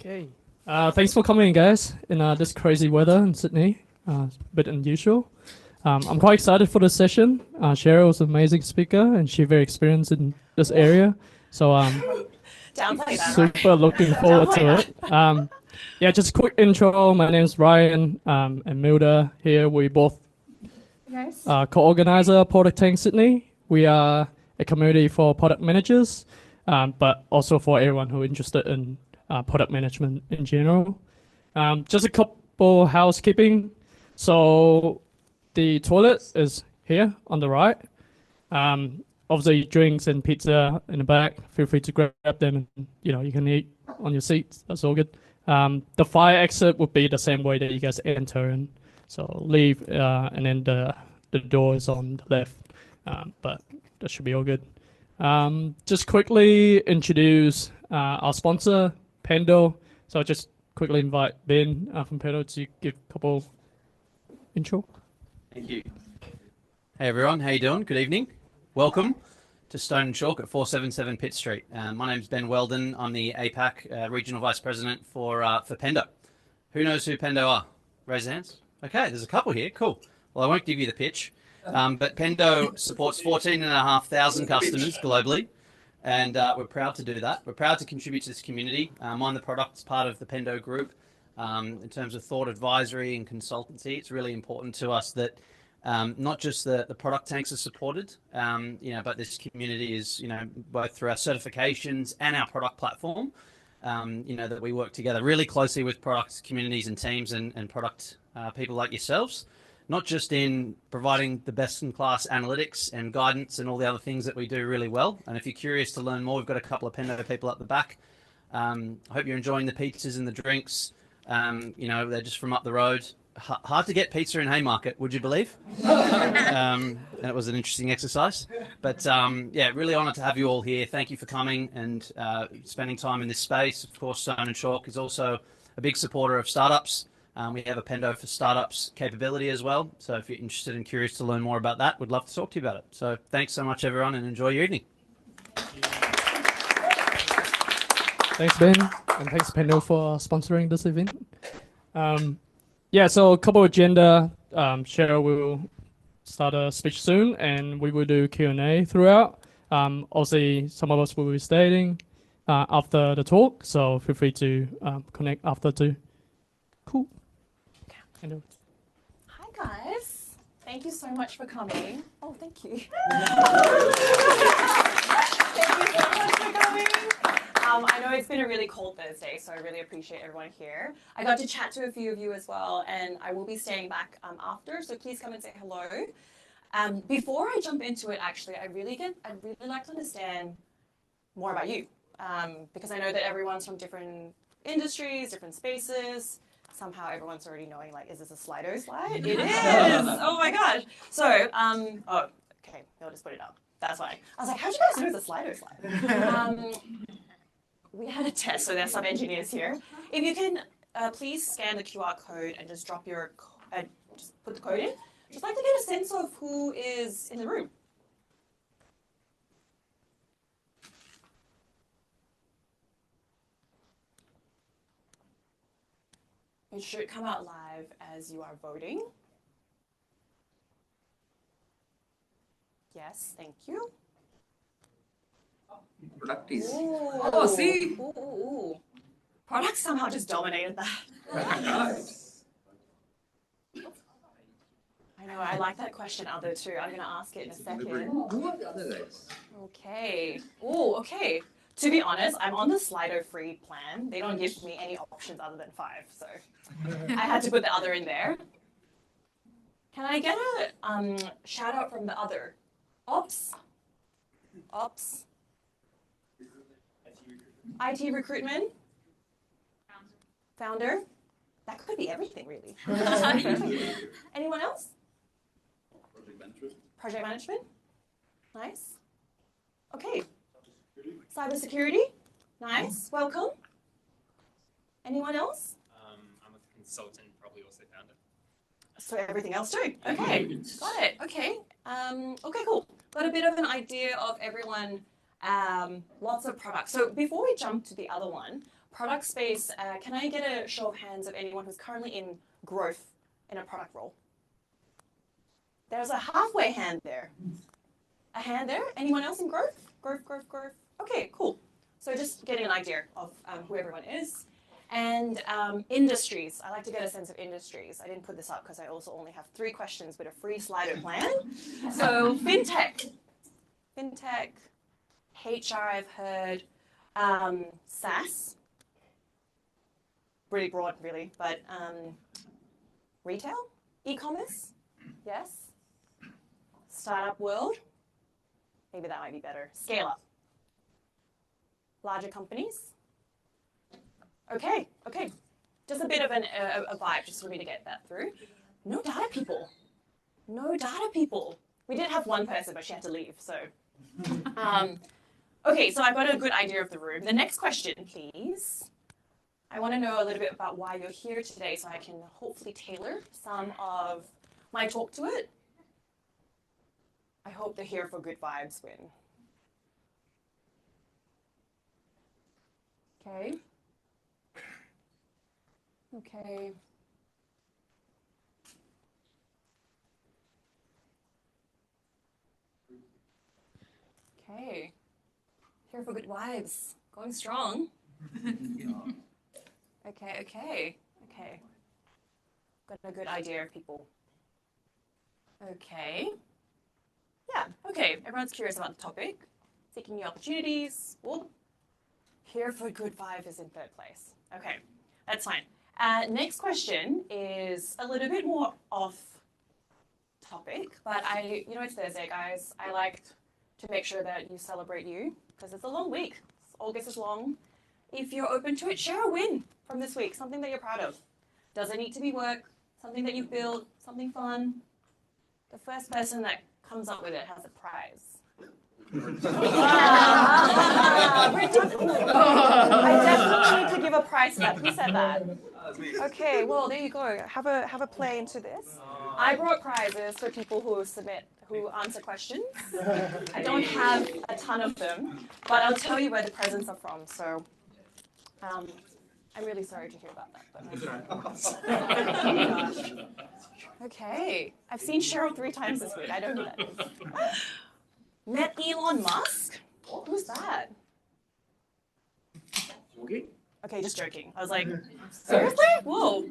Okay. Thanks for coming, guys, in this crazy weather in Sydney. A bit unusual. I'm quite excited for this session. Cheryl is an amazing speaker, and she's very experienced in this area. So Downplay that, super looking forward to it. Yeah, just a quick intro. My name is Ryan and Milda here. We both co-organizer ProductTank Sydney. We are a community for product managers, but also for everyone who is interested in product management in general. Just a couple housekeeping. So the toilet is here on the right. Obviously, drinks and pizza in the back. Feel free to grab them, and you can eat on your seats. That's all good. The fire exit would be the same way that you guys enter in. So leave, and then the door is on the left. But that should be all good. Just quickly introduce our sponsor, Pendo. So I'll just quickly invite Ben from Pendo to give a couple intro. Thank you. Hey everyone, how you doing? Good evening. Welcome to Stone and Chalk at 477 Pitt Street. My name's Ben Weldon. I'm the APAC Regional Vice President for Pendo. Who knows who Pendo are? Raise your hands. Okay, there's a couple here. Cool. Well, I won't give you the pitch, but Pendo supports 14,500 customers globally, and we're proud to do that. We're proud to contribute to this community. I'm the products part of the Pendo group. In terms of thought advisory and consultancy, it's really important to us that not just the product tanks are supported, but this community is, both through our certifications and our product platform, that we work together really closely with product communities and teams and product people like yourselves, not just in providing the best-in-class analytics and guidance and all the other things that we do really well. And if you're curious to learn more, we've got a couple of Pendo people up the back. I hope you're enjoying the pizzas and the drinks. They're just from up the road. Hard to get pizza in Haymarket, would you believe? That was an interesting exercise. But really honoured to have you all here. Thank you for coming and spending time in this space. Of course, Stone and Chalk is also a big supporter of startups. We have a Pendo for Startups capability as well. So if you're interested and curious to learn more about that, we'd love to talk to you about it. So thanks so much, everyone, and enjoy your evening. Thanks, Ben, and thanks, Pendo, for sponsoring this event. So a couple agenda. Cheryl will start a speech soon, and we will do Q&A throughout. Obviously, some of us will be staying after the talk, so feel free to connect after too. Cool. Hi, guys. Thank you so much for coming. Oh, thank you. Thank you so much for coming. I know it's been a really cold Thursday, so I really appreciate everyone here. I got to chat to a few of you as well, and I will be staying back after, so please come and say hello. Before I jump into it, actually, I'd really like to understand more about you, because I know that everyone's from different industries, different spaces. Somehow everyone's already knowing, is this a Slido slide? It is! Oh my gosh! So, okay, I'll just put it up. That's why. I was like, how'd you guys know it's a Slido slide? We had a test, so there's some engineers here. If you can, please scan the QR code and just drop your, just put the code in. Just like to get a sense of who is in the room. It should come out live as you are voting. Yes, thank you. Product is. Oh, see? Ooh. Product somehow just dominated that. I know, I like that question, Other, too. I'm going to ask it in a second. Who are the other guys? Okay. Oh, okay. To be honest, I'm on the Slido free plan. They don't give me any options other than 5, so I had to put the other in there. Can I get a shout out from the other? Ops? IT recruitment? Founder? That could be everything, really. Anyone else? Project management? Nice. Okay. Cybersecurity? Nice. Welcome. Anyone else? I'm a consultant, probably also founder. So everything else too. Okay. Got it. Okay. Okay, cool. Got a bit of an idea of everyone. Lots of products. So before we jump to the other one, product space, can I get a show of hands of anyone who's currently in growth in a product role? There's a halfway hand there. A hand there? Anyone else in growth? Growth. Okay, cool. So just getting an idea of who everyone is. And industries. I like to get a sense of industries. I didn't put this up because I also only have 3 questions with a free slider plan. So fintech, HR I've heard, SaaS, really broad really, but retail, e-commerce, yes. Startup world, maybe that might be better. Scale up. Larger companies. Okay. Just a bit of a vibe, just for me to get that through. No data people. We did have one person, but she had to leave, so. Okay, so I've got a good idea of the room. The next question, please. I want to know a little bit about why you're here today so I can hopefully tailor some of my talk to it. I hope the here for good vibes win. Okay. Here for good vibes. Going strong. Okay. Got a good idea of people. Okay. Yeah, okay. Everyone's curious about the topic. Seeking new opportunities. Well, here for good vibe is in 3rd place. Okay, that's fine. Next question is a little bit more off topic, but it's Thursday, guys. I like to make sure that you celebrate you because it's a long week. August is long. If you're open to it, share a win from this week, something that you're proud of. Doesn't need to be work, something that you built, something fun. The first person that comes up with it has a prize. I definitely need to give a prize to that. Who said that? Okay, well, there you go. Have a play into this. I brought prizes for people who answer questions. I don't have a ton of them, but I'll tell you where the presents are from. So I'm really sorry to hear about that. Oh my gosh. Okay, I've seen Cheryl 3 times this week. I don't know who that is. Met Elon Musk? Who's that? Okay, just joking. I was like, seriously? Whoa.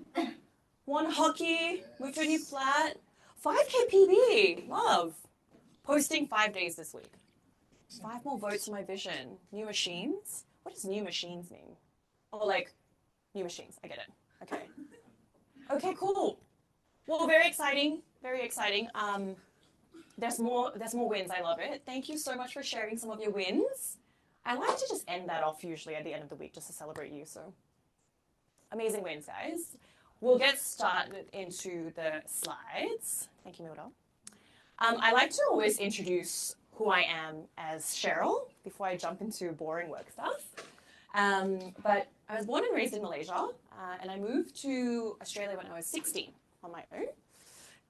Won hockey, moved to a new flat, 5K PB, love. Posting 5 days this week. 5 more votes for my vision. New machines? What does new machines mean? Oh, like, new machines, I get it. Okay. Okay, cool. Well, very exciting, very exciting. There's more wins, I love it. Thank you so much for sharing some of your wins. I like to just end that off usually at the end of the week just to celebrate you, so. Amazing wins, guys. We'll get started into the slides. Thank you, Milda. I like to always introduce who I am as Cheryl before I jump into boring work stuff. But I was born and raised in Malaysia, and I moved to Australia when I was 16 on my own.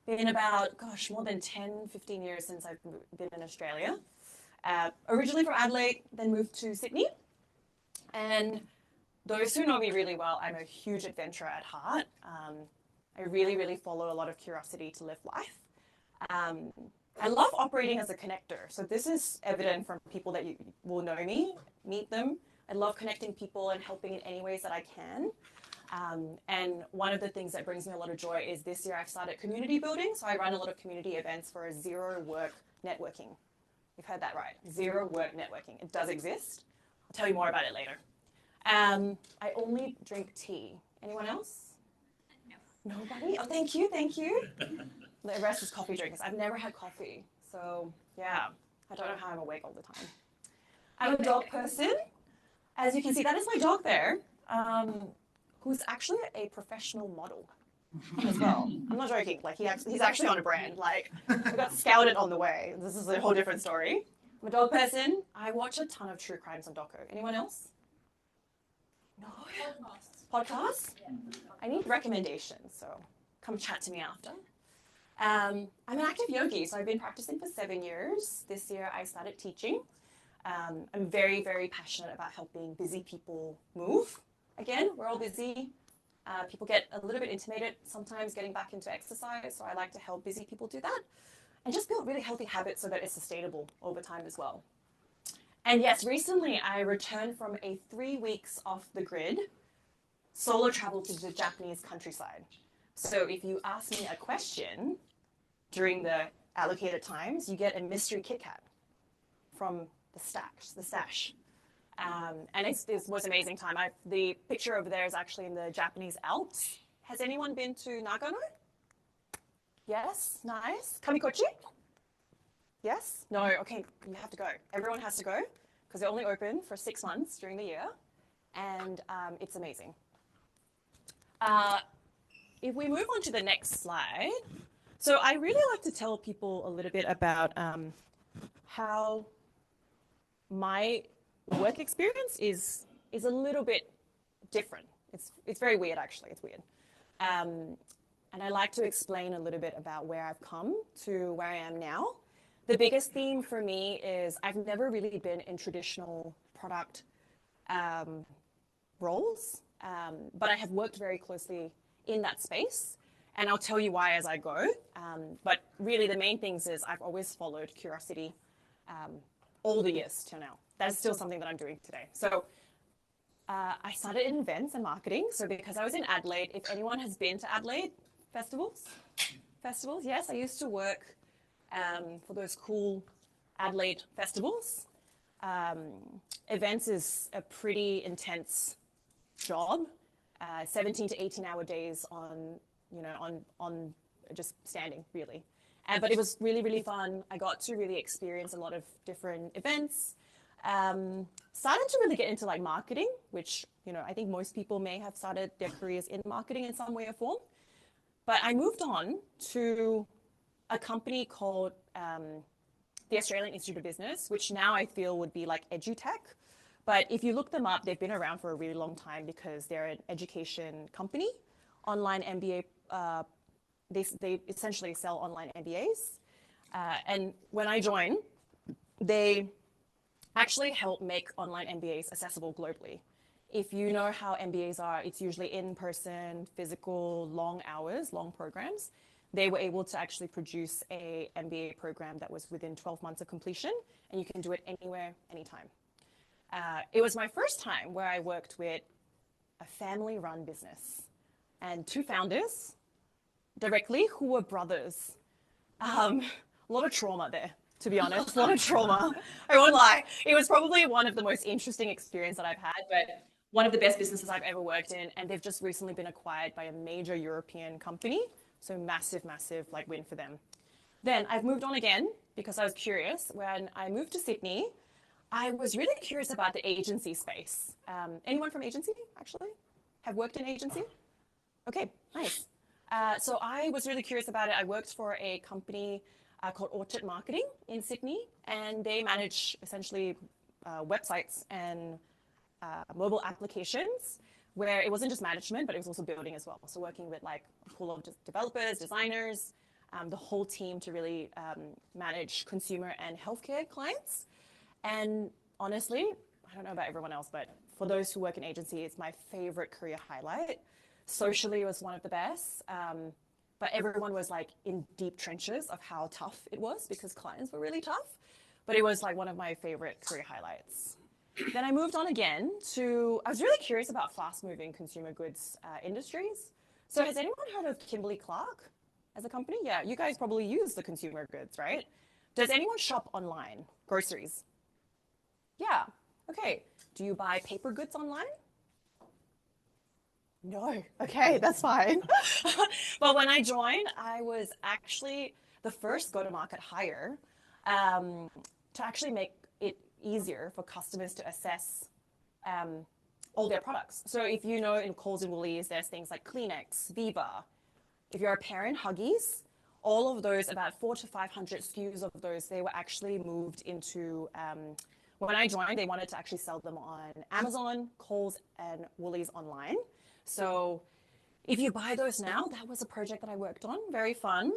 Been about, more than 10, 15 years since I've been in Australia. Originally from Adelaide, then moved to Sydney. And those who know me really well, I'm a huge adventurer at heart. I really, really follow a lot of curiosity to live life. I love operating as a connector. So this is evident from people that you will know me, meet them. I love connecting people and helping in any ways that I can. And one of the things that brings me a lot of joy is this year I've started community building. So I run a lot of community events for zero work networking. You've heard that right. Zero work networking. It does exist. I'll tell you more about it later. I only drink tea. Anyone else? No. Nobody? Oh, thank you. The rest is coffee drinkers. I've never had coffee. So yeah, I don't know how I'm awake all the time. I'm a dog person. As you can see, that is my dog there. Who's actually a professional model as well. I'm not joking. Like he's actually on a brand. Like I got scouted on the way. This is a whole different story. I'm a dog person. I watch a ton of true crimes on Doco. Anyone else? No. Podcasts? Yeah. I need recommendations. So come chat to me after. I'm an active yogi, so I've been practicing for 7 years. This year I started teaching. I'm very, very passionate about helping busy people move. again, we're all busy. People get a little bit intimidated sometimes getting back into exercise, so I like to help busy people do that and just build really healthy habits so that it's sustainable over time as well. And yes, recently I returned from a 3 weeks off the grid solo travel to the Japanese countryside. So if you ask me a question during the allocated times, you get a mystery Kit Kat from the stash. And it was an amazing time. The picture over there is actually in the Japanese Alps. Has anyone been to Nagano? Yes, nice. Kamikochi? Yes? No, okay, you have to go. Everyone has to go because they're only open for 6 months during the year, and it's amazing. If we move on to the next slide, so I really like to tell people a little bit about how my work experience is a little bit different. It's very weird, actually. It's weird. And I like to explain a little bit about where I've come to where I am now. The biggest theme for me is I've never really been in traditional product roles, but I have worked very closely in that space. And I'll tell you why as I go. But really the main things is I've always followed curiosity all the years till now. That's still something that I'm doing today. So I started in events and marketing. So because I was in Adelaide, if anyone has been to Adelaide festivals, yes, I used to work for those cool Adelaide festivals. Events is a pretty intense job, 17 to 18-hour days on just standing, really. But it was really, really fun. I got to really experience a lot of different events. Started to really get into like marketing, which, I think most people may have started their careers in marketing in some way or form. But I moved on to a company called the Australian Institute of Business, which now I feel would be like EduTech. But if you look them up, they've been around for a really long time because they're an education company, online MBA. They essentially sell online MBAs. And when I joined, they actually help make online MBAs accessible globally. If you know how MBAs are, it's usually in-person, physical, long hours, long programs. They were able to actually produce a MBA program that was within 12 months of completion, and you can do it anywhere, anytime. It was my first time where I worked with a family-run business and 2 founders directly who were brothers. A lot of trauma there, to be honest, a lot of trauma. I won't lie. It was probably one of the most interesting experiences that I've had, but one of the best businesses I've ever worked in, and they've just recently been acquired by a major European company. So massive, massive like win for them. Then I've moved on again because I was curious. When I moved to Sydney, I was really curious about the agency space. Anyone from agency actually have worked in agency? Okay, nice. So I was really curious about it. I worked for a company called Orchard Marketing in Sydney, and they manage essentially websites and mobile applications where it wasn't just management, but it was also building as well. So working with like a pool of developers, designers, the whole team to really manage consumer and healthcare clients. And honestly, I don't know about everyone else, but for those who work in agency, it's my favorite career highlight. Socially, it was one of the best. But everyone was like in deep trenches of how tough it was because clients were really tough. But it was like one of my favorite career highlights. Then I moved on again I was really curious about fast-moving consumer goods industries. So has anyone heard of Kimberly-Clark as a company? Yeah, you guys probably use the consumer goods, right? Does anyone shop online? Groceries? Yeah, okay. Do you buy paper goods online? No, okay, that's fine. But when I joined, I was actually the first go-to-market hire to actually make it easier for customers to assess all their products. So if you know in Coles and Woolies, there's things like Kleenex, Viva. If you're a parent, Huggies, all of those, about 400 to 500 SKUs of those, they were actually moved into, when I joined, they wanted to actually sell them on Amazon, Coles, and Woolies online. So if you buy those now, that was a project that I worked on, very fun.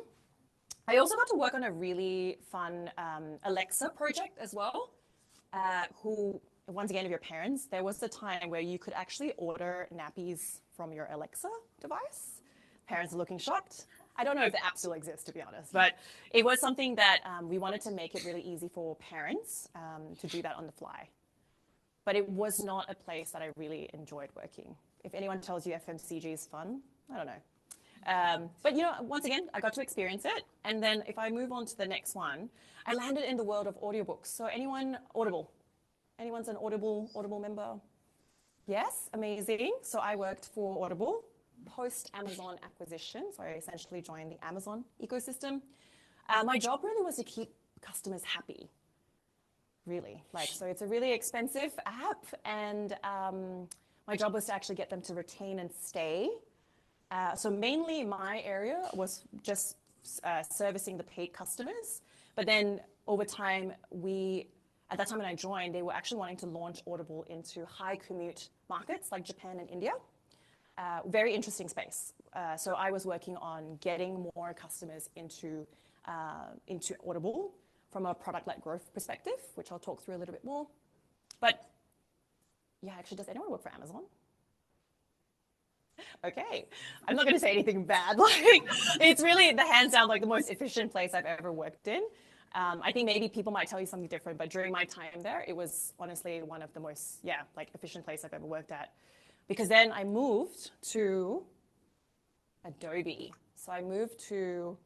I also got to work on a really fun Alexa project as well, who once again, of your parents, there was a time where you could actually order nappies from your Alexa device. Parents are looking shocked. I don't know if the app still exists, to be honest, but it was something that we wanted to make it really easy for parents to do that on the fly. But it was not a place that I really enjoyed working. If anyone tells you FMCG is fun, I don't know. But you know, once again, I got to experience it. And then if I move on to the next one, I landed in the world of audiobooks. So anyone Audible? Anyone's an Audible member? Yes, amazing. So I worked for Audible post-Amazon acquisition. So I essentially joined the Amazon ecosystem. My job really was to keep customers happy, really. So it's a really expensive app, and my job was to actually get them to retain and stay. So mainly my area was just servicing the paid customers. But then over time, at that time when I joined, they were actually wanting to launch Audible into high commute markets like Japan and India. Very interesting space. So I was working on getting more customers into Audible from a product-led growth perspective, which I'll talk through a little bit more. But yeah, actually, does anyone work for Amazon? Okay, I'm not going to say anything bad. It's really the hands down the most efficient place I've ever worked in. I think maybe people might tell you something different, but during my time there, it was honestly one of the most efficient place I've ever worked at. Because then I moved to Adobe. So I moved to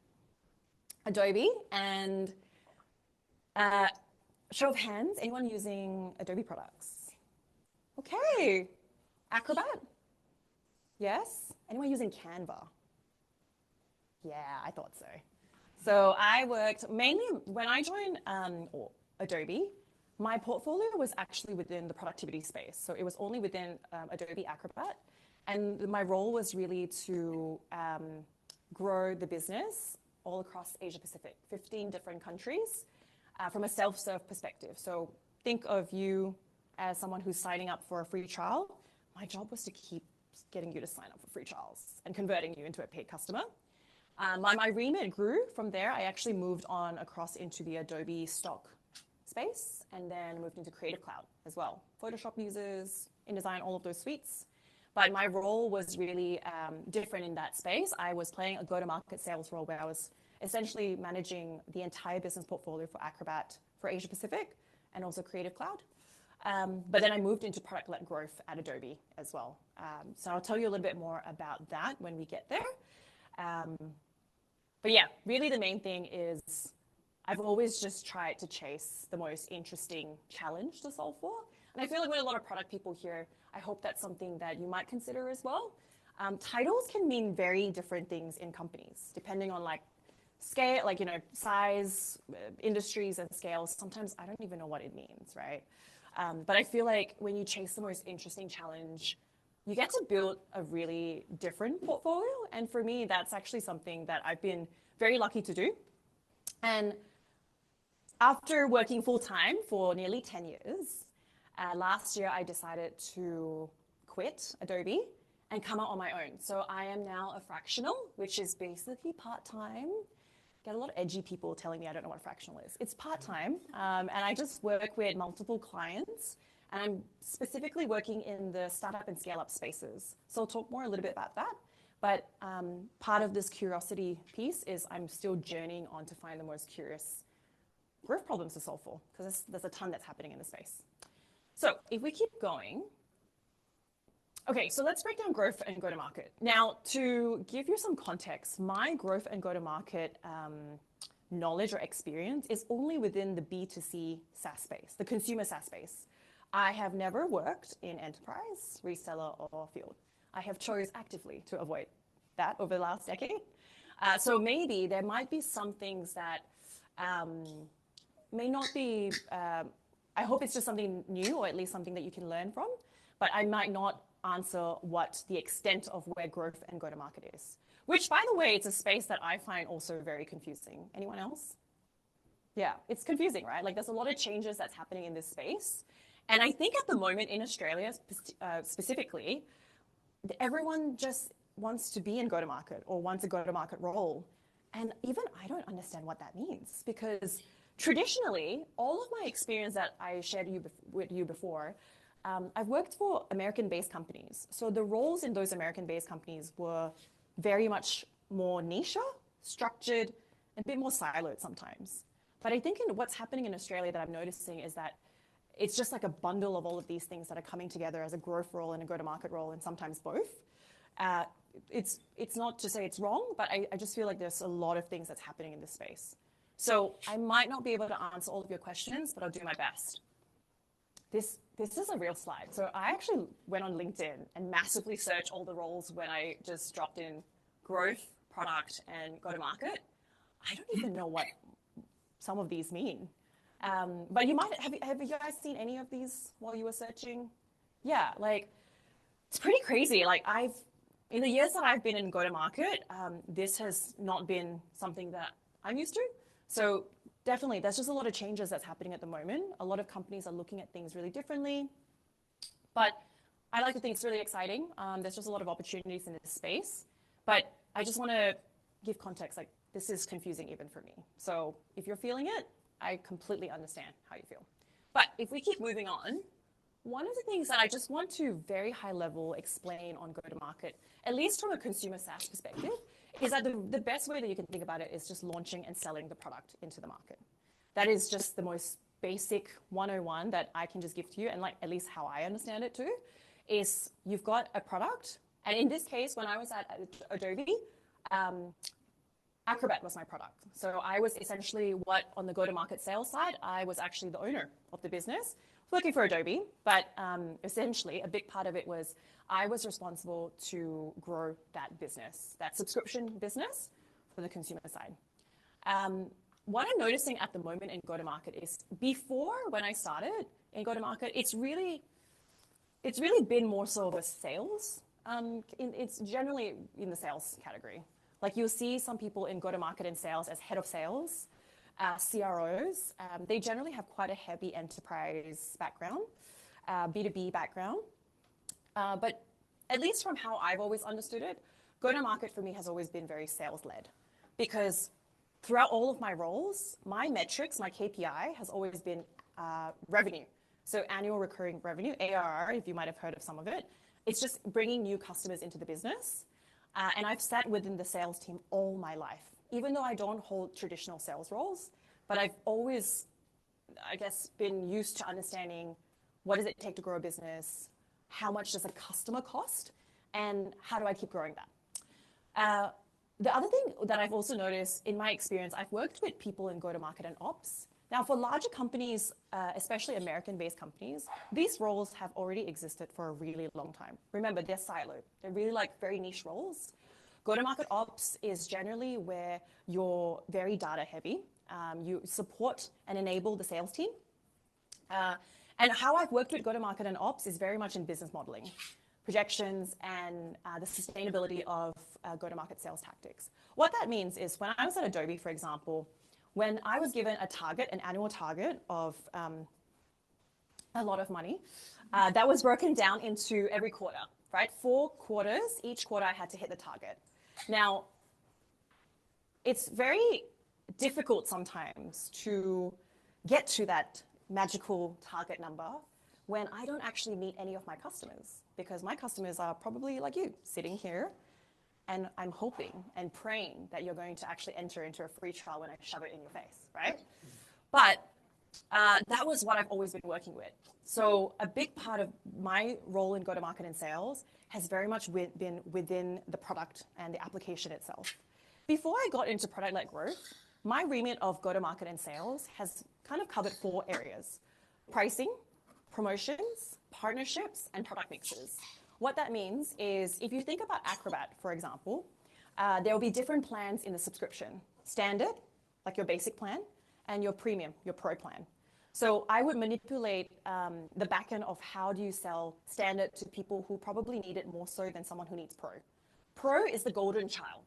Adobe, and show of hands, anyone using Adobe products? Okay, Acrobat? Yes? Anyone using Canva? Yeah, I thought so. So I worked mainly, when I joined Adobe, my portfolio was actually within the productivity space. So it was only within Adobe Acrobat. And my role was really to grow the business all across Asia Pacific, 15 different countries from a self-serve perspective. So think of you as someone who's signing up for a free trial. My job was to keep getting you to sign up for free trials and converting you into a paid customer. My remit grew from there. I actually moved on across into the Adobe stock space, and then moved into Creative Cloud as well. Photoshop users, InDesign, all of those suites. But my role was really different in that space. I was playing a go-to-market sales role where I was essentially managing the entire business portfolio for Acrobat for Asia Pacific and also Creative Cloud. But then I moved into product-led growth at Adobe as well. So I'll tell you a little bit more about that when we get there. But yeah, really the main thing is I've always just tried to chase the most interesting challenge to solve for. And I feel like with a lot of product people here, I hope that's something that you might consider as well. Titles can mean very different things in companies, depending on scale, size, industries and scales. Sometimes I don't even know what it means, right? But I feel like when you chase the most interesting challenge, you get to build a really different portfolio. And for me, that's actually something that I've been very lucky to do. And after working full-time for nearly 10 years, last year I decided to quit Adobe and come out on my own. So I am now a fractional, which is basically part-time. Get a lot of edgy people telling me I don't know what a fractional is. It's part-time, and I just work with multiple clients, and I'm specifically working in the startup and scale-up spaces. So I'll talk more a little bit about that. But part of this curiosity piece is I'm still journeying on to find the most curious growth problems to solve for, because there's a ton that's happening in the space. So if we keep going, okay, so let's break down growth and go-to-market. Now, to give you some context, my growth and go-to-market knowledge or experience is only within the B2C SaaS space, the consumer SaaS space. I have never worked in enterprise, reseller, or field. I have chose actively to avoid that over the last decade. So maybe there might be some things that may not be, I hope it's just something new, or at least something that you can learn from, but I might not answer what the extent of where growth and go-to-market is. Which, by the way, it's a space that I find also very confusing. Anyone else? Yeah, it's confusing, right? There's a lot of changes that's happening in this space. And I think at the moment in Australia specifically, everyone just wants to be in go-to-market or wants a go-to-market role. And even I don't understand what that means, because Traditionally, all of my experience that I shared with you before, I've worked for American-based companies. So the roles in those American-based companies were very much more niche, structured, and a bit more siloed sometimes. But I think what's happening in Australia that I'm noticing is that it's just like a bundle of all of these things that are coming together as a growth role and a go-to-market role, and sometimes both. It's not to say it's wrong, but I just feel like there's a lot of things that's happening in this space. So I might not be able to answer all of your questions, but I'll do my best. This is a real slide. So I actually went on LinkedIn and massively searched all the roles when I just dropped in growth, product, and go-to-market. I don't even know what some of these mean. But you might have you guys seen any of these while you were searching? Yeah, like it's pretty crazy. Like in the years that I've been in go-to-market, this has not been something that I'm used to. So definitely, there's just a lot of changes that's happening at the moment. A lot of companies are looking at things really differently. But I like to think it's really exciting. There's just a lot of opportunities in this space. But I just want to give context, like this is confusing even for me. So if you're feeling it, I completely understand how you feel. But if we keep moving on, one of the things that I just want to very high level explain on go-to-market, at least from a consumer SaaS perspective, is that the best way that you can think about it is just launching and selling the product into the market. That is just the most basic 101 that I can just give to you, and like at least how I understand it too, is you've got a product, and in this case, when I was at Adobe, Acrobat was my product. So I was essentially on the go-to-market sales side, I was actually the owner of the business, working for Adobe, but essentially a big part of it was I was responsible to grow that business, that subscription business for the consumer side. What I'm noticing at the moment in go-to-market is before when I started in go-to-market, it's really been more so of a sales. It's generally in the sales category. Like you'll see some people in go-to-market and sales as head of sales, CROs. They generally have quite a heavy enterprise background, B2B background. But at least from how I've always understood it, go-to-market for me has always been very sales-led, because throughout all of my roles, my metrics, my KPI has always been revenue. So annual recurring revenue, ARR, if you might have heard of some of it. It's just bringing new customers into the business. And I've sat within the sales team all my life, even though I don't hold traditional sales roles, but I've always, I guess, been used to understanding what does it take to grow a business, how much does a customer cost, and how do I keep growing that? The other thing that I've also noticed in my experience, I've worked with people in go-to-market and ops. Now, for larger companies, especially American-based companies, these roles have already existed for a really long time. Remember, they're siloed. They're really like very niche roles. Go-to-market ops is generally where you're very data heavy. You support and enable the sales team. And how I've worked with go-to-market and ops is very much in business modeling, projections, and the sustainability of go-to-market sales tactics. What that means is when I was at Adobe, for example, when I was given a target, an annual target of a lot of money, that was broken down into every quarter, right? 4 quarters, each quarter I had to hit the target. Now, it's very difficult sometimes to get to that magical target number when I don't actually meet any of my customers, because my customers are probably like you, sitting here, and I'm hoping and praying that you're going to actually enter into a free trial when I shove it in your face, right? But that was what I've always been working with. So a big part of my role in go-to-market and sales has very much been within the product and the application itself. Before I got into product-led growth, my remit of go-to-market and sales has kind of covered 4 areas: pricing, promotions, partnerships, and product mixes. What that means is if you think about Acrobat, for example, there will be different plans in the subscription. Standard, like your basic plan, and your premium, your pro plan. So I would manipulate the back end of how do you sell standard to people who probably need it more so than someone who needs pro. Pro is the golden child.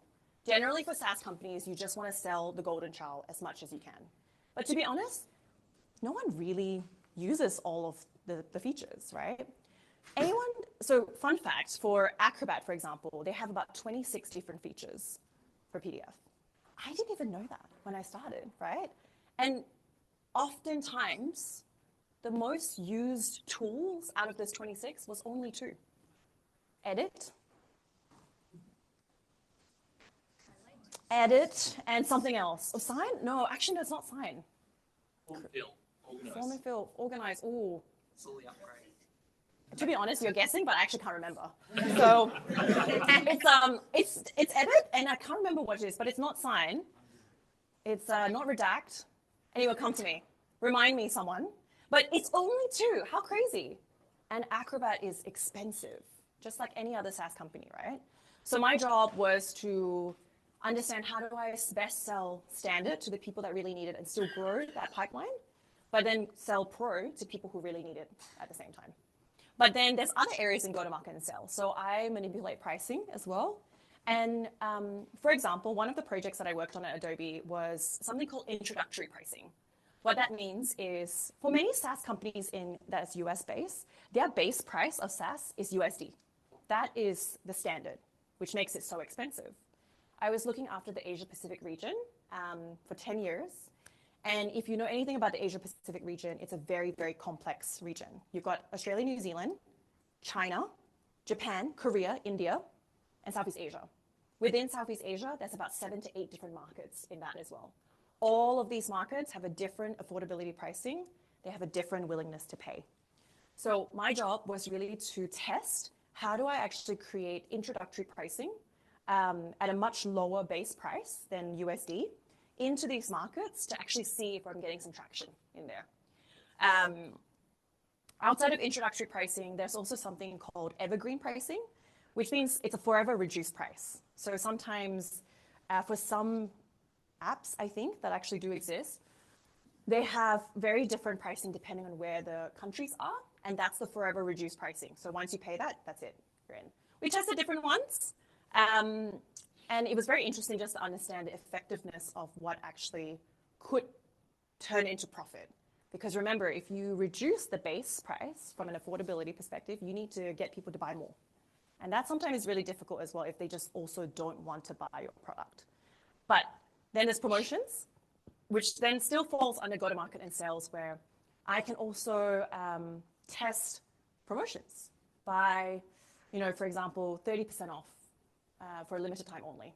Generally for SaaS companies, you just want to sell the golden child as much as you can. But to be honest, no one really uses all of the features, right? So fun fact, for Acrobat, for example, they have about 26 different features for PDF. I didn't even know that when I started, right? And oftentimes the most used tools out of this 26 was only two. Edit, and something else. Oh, sign? No, actually, no, it's not sign. Form fill, organize. Form and fill, organize. Ooh. Slowly upgrade. To be honest, you're guessing, but I actually can't remember. So it's edit, and I can't remember what it is, but it's not sign. It's not redact. Anyway, come to me. Remind me, someone. But it's only two. How crazy? And Acrobat is expensive, just like any other SaaS company, right? So my job was to understand how do I best sell standard to the people that really need it and still grow that pipeline, but then sell pro to people who really need it at the same time. But then there's other areas in go-to-market and sales. So I manipulate pricing as well. And for example, one of the projects that I worked on at Adobe was something called introductory pricing. What that means is for many SaaS companies that's US based, their base price of SaaS is USD. That is the standard, which makes it so expensive. I was looking after the Asia Pacific region for 10 years. And if you know anything about the Asia Pacific region, it's a very, very complex region. You've got Australia, New Zealand, China, Japan, Korea, India, and Southeast Asia. Within Southeast Asia, there's about 7 to 8 different markets in that as well. All of these markets have a different affordability pricing. They have a different willingness to pay. So my job was really to test how do I actually create introductory pricing at a much lower base price than USD into these markets to actually see if I'm getting some traction in there. Outside of introductory pricing, there's also something called evergreen pricing, which means it's a forever reduced price. So sometimes for some apps, I think, that actually do exist, they have very different pricing depending on where the countries are, and that's the forever reduced pricing. So once you pay that, that's it, you're in. We tested different ones, and it was very interesting just to understand the effectiveness of what actually could turn into profit. Because remember, if you reduce the base price from an affordability perspective, you need to get people to buy more. And that sometimes is really difficult as well if they just also don't want to buy your product. But then there's promotions, which then still falls under go-to-market and sales, where I can also test promotions by, for example, 30% off for a limited time only.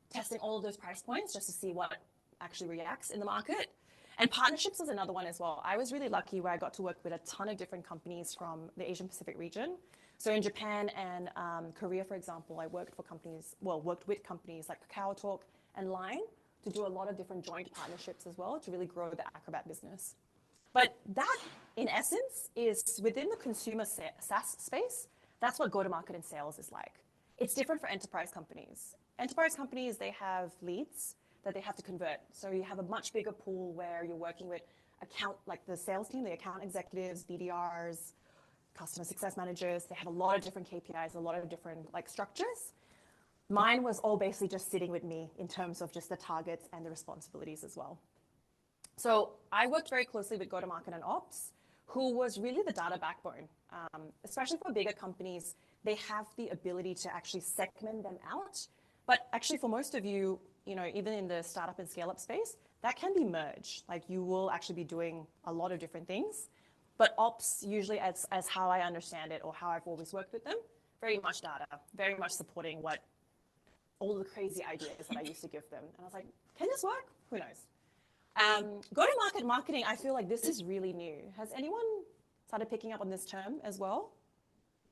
Testing all of those price points just to see what actually reacts in the market. And partnerships is another one as well. I was really lucky where I got to work with a ton of different companies from the Asian Pacific region. So in Japan and Korea, for example, I worked with companies like KakaoTalk and Line to do a lot of different joint partnerships as well to really grow the Acrobat business. But that, in essence, is within the consumer SaaS space. That's what go-to-market and sales is like. It's different for enterprise companies. Enterprise companies, they have leads that they have to convert. So you have a much bigger pool where you're working with like the sales team, the account executives, BDRs, customer success managers. They have a lot of different KPIs, a lot of different structures. Mine was all basically just sitting with me in terms of just the targets and the responsibilities as well. So I worked very closely with go-to-market and ops, who was really the data backbone. Especially for bigger companies, they have the ability to actually segment them out. But actually for most of you, even in the startup and scale-up space, that can be merged. Like you will actually be doing a lot of different things. But ops, usually as how I understand it or how I've always worked with them, very much data, very much supporting all the crazy ideas that I used to give them. And I was like, can this work? Who knows? Go-to-market marketing, I feel like this is really new. Has anyone started picking up on this term as well?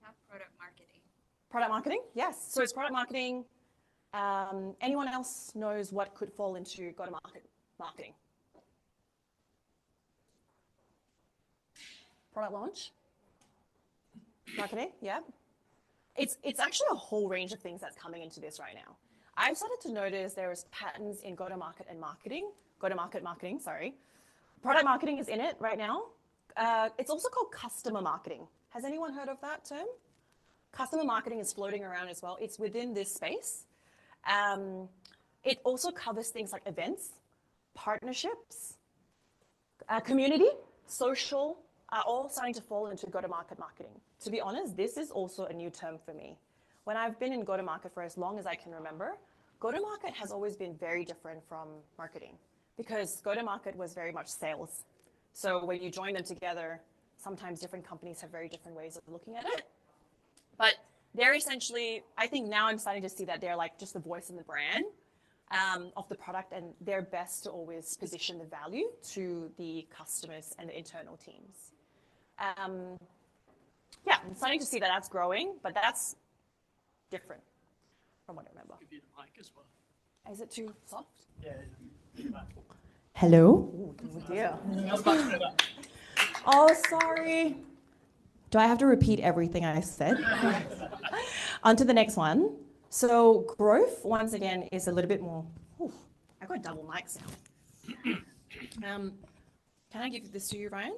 Not product marketing. Product marketing, yes. So it's product marketing. Anyone else knows what could fall into go-to-market marketing? Product launch? Marketing, yeah. It's actually a whole range of things that's coming into this right now. I've started to notice there is patterns in go-to-market and marketing. Go-to-market marketing, sorry. Product marketing is in it right now. It's also called customer marketing. Has anyone heard of that term? Customer marketing is floating around as well. It's within this space. It also covers things like events, partnerships, community, social, are all starting to fall into go-to-market marketing. To be honest, this is also a new term for me. When I've been in go-to-market for as long as I can remember, go-to-market has always been very different from marketing because go-to-market was very much sales. So when you join them together, sometimes different companies have very different ways of looking at it. But they're essentially, I think now I'm starting to see that they're like just the voice and the brand of the product, and they're best to always position the value to the customers and the internal teams. Yeah, I'm starting to see that that's growing, but that's different from what I remember. Give you the mic as well. Is it too soft? Yeah. Hello? Oh, dear. That's much better. Oh, sorry. Do I have to repeat everything I said? On to the next one. So growth, once again, is a little bit more, I got double mics now. Can I give this to you, Ryan?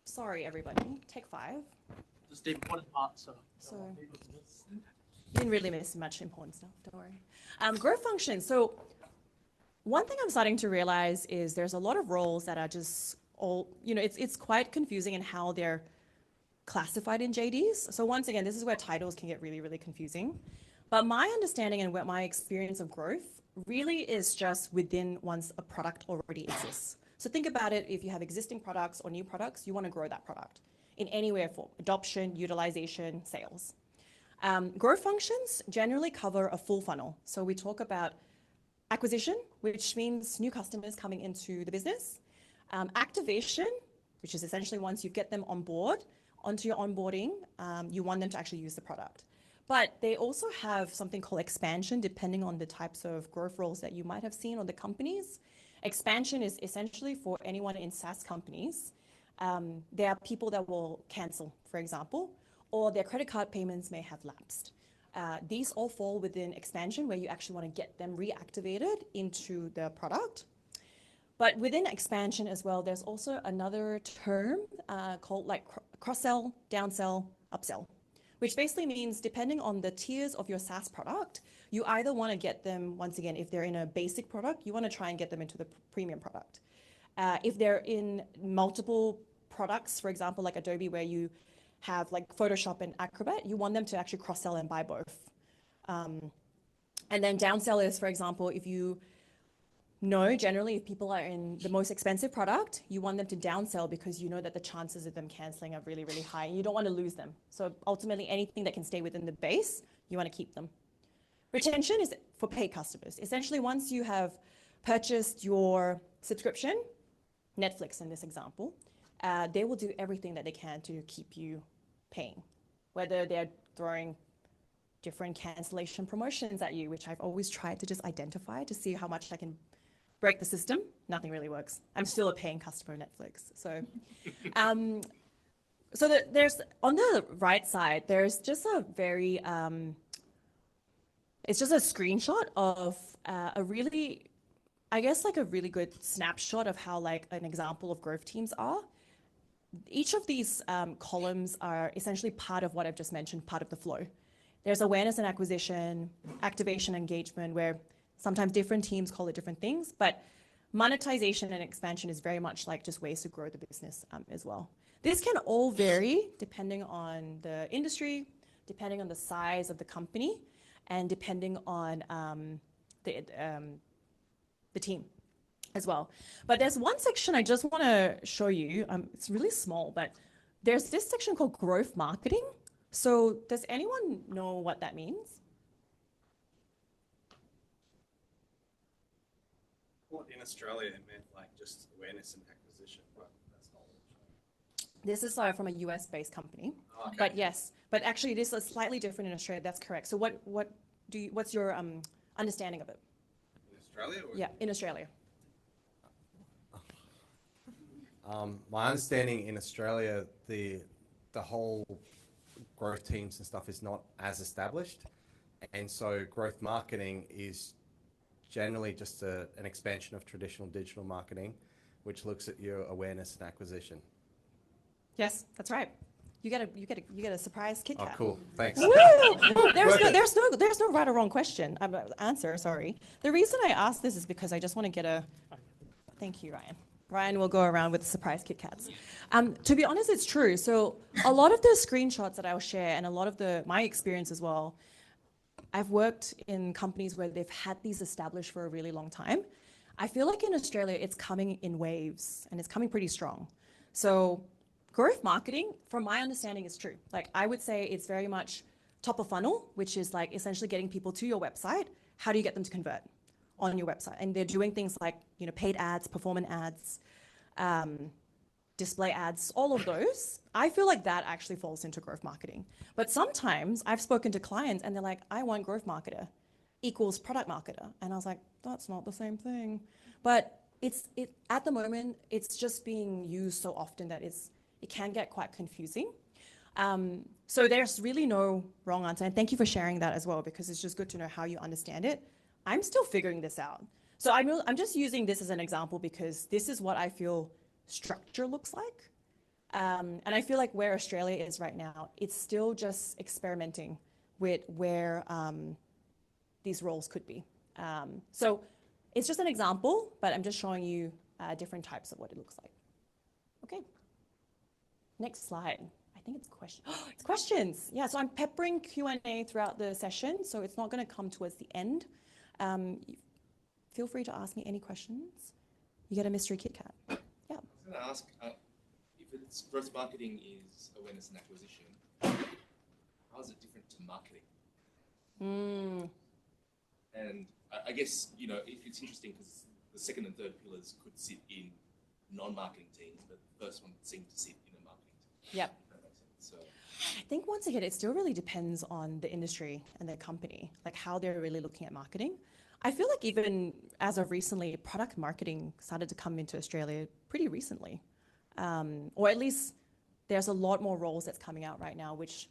Sorry, everybody. Take 5. Just the important part, so. You didn't really miss much important stuff, don't worry. Growth functions. So one thing I'm starting to realize is there's a lot of roles that are just all, it's quite confusing in how they're classified in JDs. So once again, this is where titles can get really, really confusing. But my understanding and my experience of growth really is just within once a product already exists. So think about it, if you have existing products or new products, you want to grow that product in any way or form: adoption, utilization, sales. Growth functions generally cover a full funnel. So we talk about acquisition, which means new customers coming into the business. Activation, which is essentially once you get them on board, onto your onboarding, you want them to actually use the product. But they also have something called expansion, depending on the types of growth roles that you might have seen or the companies. Expansion is essentially for anyone in SaaS companies. There are people that will cancel, for example, or their credit card payments may have lapsed. These all fall within expansion, where you actually want to get them reactivated into the product. But within expansion as well, there's also another term called like cross-sell, downsell, upsell, which basically means depending on the tiers of your SaaS product, you either want to get them, once again, if they're in a basic product, you want to try and get them into the premium product. If they're in multiple products, for example, like Adobe, where you have like Photoshop and Acrobat, you want them to actually cross-sell and buy both. And then downsell is, for example, if you know, generally, if people are in the most expensive product, you want them to downsell because you know that the chances of them canceling are really, really high. You don't want to lose them. So ultimately, anything that can stay within the base, you want to keep them. Retention is for paid customers. Essentially, once you have purchased your subscription, Netflix in this example, they will do everything that they can to keep you paying, whether they're throwing different cancellation promotions at you, which I've always tried to just identify to see how much I can break the system. Nothing really works. I'm still a paying customer of Netflix. So, there's, on the right side, there's just a very, it's just a screenshot of a really, I guess like a really good snapshot of how like an example of growth teams are. Each of these columns are essentially part of what I've just mentioned, part of the flow. There's awareness and acquisition, activation, engagement, where sometimes different teams call it different things, but monetization and expansion is very much like just ways to grow the business as well. This can all vary depending on the industry, depending on the size of the company, and depending on the team as well. But there's one section I just want to show you. It's really small, but there's this section called growth marketing. So does anyone know what that means? Well, in Australia, it meant like just awareness and acquisition, but that's not what This is from a US-based company, okay. But yes, but actually it is slightly different in Australia. That's correct. So what's your understanding of it? In Australia? Or Yeah, in Australia. My understanding in Australia, the whole growth teams and stuff is not as established, and so growth marketing is generally just an expansion of traditional digital marketing, which looks at your awareness and acquisition. Yes, that's right. You get a surprise Kit Kat. Oh, cool! Thanks. Woo! There's no right or wrong question. Answer. Sorry. The reason I asked this is because I just want to get a. Thank you, Ryan. Ryan will go around with surprise Kit Kats. To be honest, it's true. So a lot of the screenshots that I'll share and a lot of my experience as well, I've worked in companies where they've had these established for a really long time. I feel like in Australia, it's coming in waves and it's coming pretty strong. So growth marketing, from my understanding, is true. Like I would say it's very much top of funnel, which is like essentially getting people to your website. How do you get them to convert on your website? And they're doing things like, you know, paid ads, performance ads, display ads, all of those. I feel like that actually falls into growth marketing. But sometimes I've spoken to clients and they're like, I want growth marketer equals product marketer. And I was like, that's not the same thing. But at the moment, it's just being used so often that it can get quite confusing. So there's really no wrong answer. And thank you for sharing that as well, because it's just good to know how you understand it. I'm still figuring this out. So I'm just using this as an example because this is what I feel structure looks like. And I feel like where Australia is right now, it's still just experimenting with where these roles could be. So it's just an example, but I'm just showing you different types of what it looks like. Okay. Next slide. I think it's questions. It's questions. Yeah, so I'm peppering Q&A throughout the session, so it's not going to come towards the end. Feel free to ask me any questions. You get a mystery Kit Kat. Yeah. I was going to ask, if it's growth marketing is awareness and acquisition, how is it different to marketing? And I guess, you know, it's interesting because the second and third pillars could sit in non-marketing teams, but the first one seemed to sit in a marketing team. Yep. That makes sense. So I think once again, it still really depends on the industry and the company, like how they're really looking at marketing. I feel like even as of recently, product marketing started to come into Australia pretty recently. Or at least there's a lot more roles that's coming out right now, which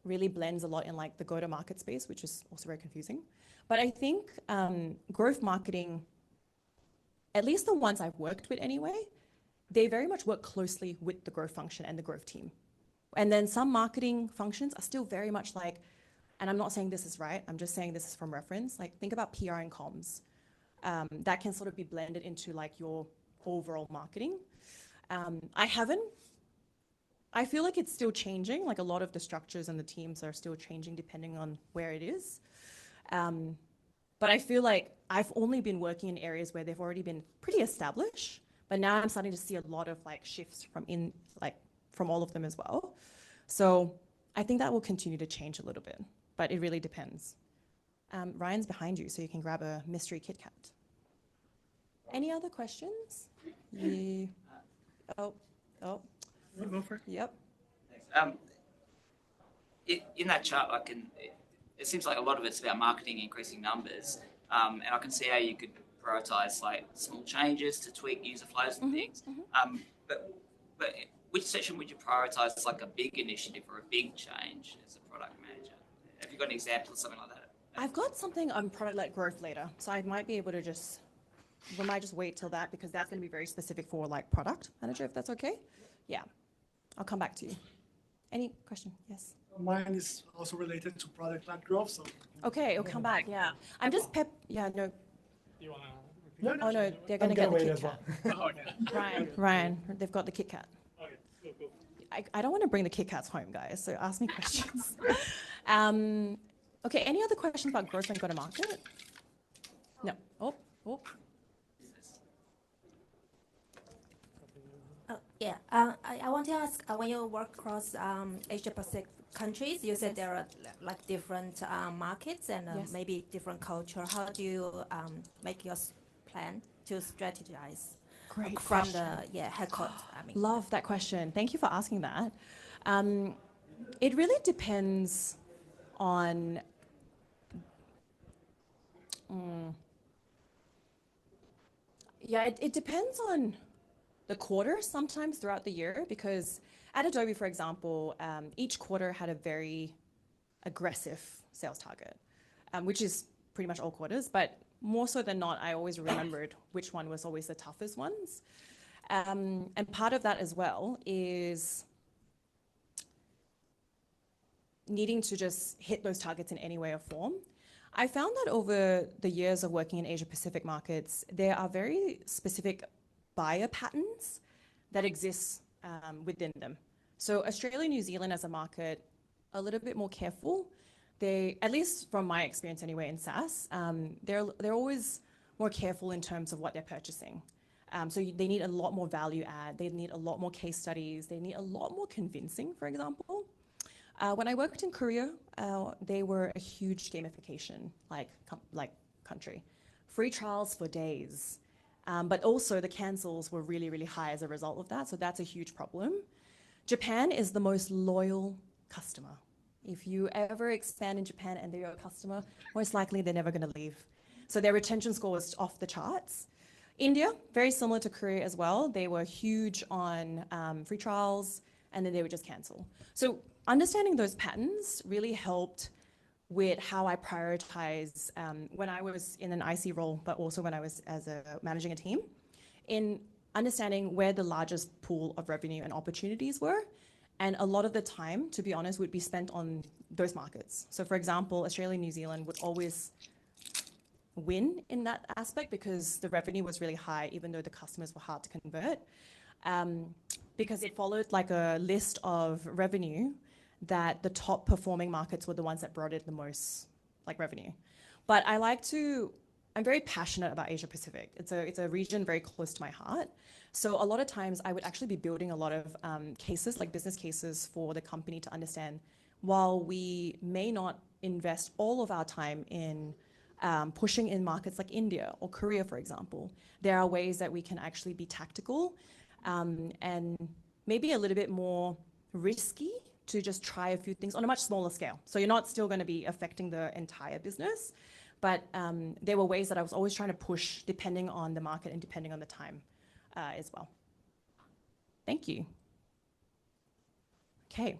really blends a lot in like the go-to-market space, which is also very confusing. But I think growth marketing, at least the ones I've worked with anyway, they very much work closely with the growth function and the growth team. And then some marketing functions are still very much like, and I'm not saying this is right, I'm just saying this is from reference, like think about PR and comms. That can sort of be blended into like your overall marketing. I feel like it's still changing, like a lot of the structures and the teams are still changing depending on where it is. But I feel like I've only been working in areas where they've already been pretty established, but now I'm starting to see a lot of like shifts from all of them as well. So I think that will continue to change a little bit, but it really depends. Ryan's behind you, so you can grab a mystery Kit Kat. Any other questions? Yeah. Oh. Go for it. Yep. In that chart, it seems like a lot of it's about marketing, increasing numbers, and I can see how you could prioritize like small changes to tweak user flows and things. But which section would you prioritize, like a big initiative or a big change as a product manager? Have you got an example of something like that? I've got something on product-led growth later, so I might be able to we might just wait till that because that's going to be very specific for like product manager, if that's okay. Yeah, I'll come back to you. Any question? Yes. Mine is also related to product-led growth. So okay, it'll come back. Yeah, I'm just Yeah, no. Do you want to? Oh no, they're going to get the Kit Kat. oh, okay. Ryan, they've got the Kit Kat. Okay, go. I don't want to bring the Kit Kats home, guys, so ask me questions. Okay, any other questions about growth and go-to-market? No. Oh. Yeah, I want to ask, when you work across Asia Pacific countries, you said there are like different markets and maybe different culture. How do you make your plan to strategize? Great from question. the headquarters? Love that question. Thank you for asking that. It really depends on. It depends on the quarter sometimes throughout the year, because at Adobe, for example, each quarter had a very aggressive sales target, which is pretty much all quarters, but more so than not, I always remembered which one was always the toughest ones. And part of that as well is needing to just hit those targets in any way or form. I found that over the years of working in Asia Pacific markets, there are very specific buyer patterns that exist within them. So Australia, New Zealand as a market, a little bit more careful. They, at least from my experience anyway in SaaS, they're always more careful in terms of what they're purchasing. They need a lot more value add. They need a lot more case studies. They need a lot more convincing, for example. When I worked in Korea, they were a huge gamification country. Free trials for days. But also the cancels were really, really high as a result of that. So that's a huge problem. Japan is the most loyal customer. If you ever expand in Japan and they're your customer, most likely they're never going to leave. So their retention score was off the charts. India, very similar to Korea as well. They were huge on free trials, and then they would just cancel. So understanding those patterns really helped with how I prioritize when I was in an IC role, but also when I was managing a team, in understanding where the largest pool of revenue and opportunities were. And a lot of the time, to be honest, would be spent on those markets. So for example, Australia and New Zealand would always win in that aspect because the revenue was really high, even though the customers were hard to convert, because it followed like a list of revenue that the top performing markets were the ones that brought in the most like revenue. But I'm very passionate about Asia Pacific. It's a region very close to my heart. So a lot of times I would actually be building a lot of cases, like business cases for the company to understand, while we may not invest all of our time in pushing in markets like India or Korea, for example, there are ways that we can actually be tactical and maybe a little bit more risky to just try a few things on a much smaller scale. So you're not still going to be affecting the entire business, but there were ways that I was always trying to push depending on the market and depending on the time as well. Thank you. Okay.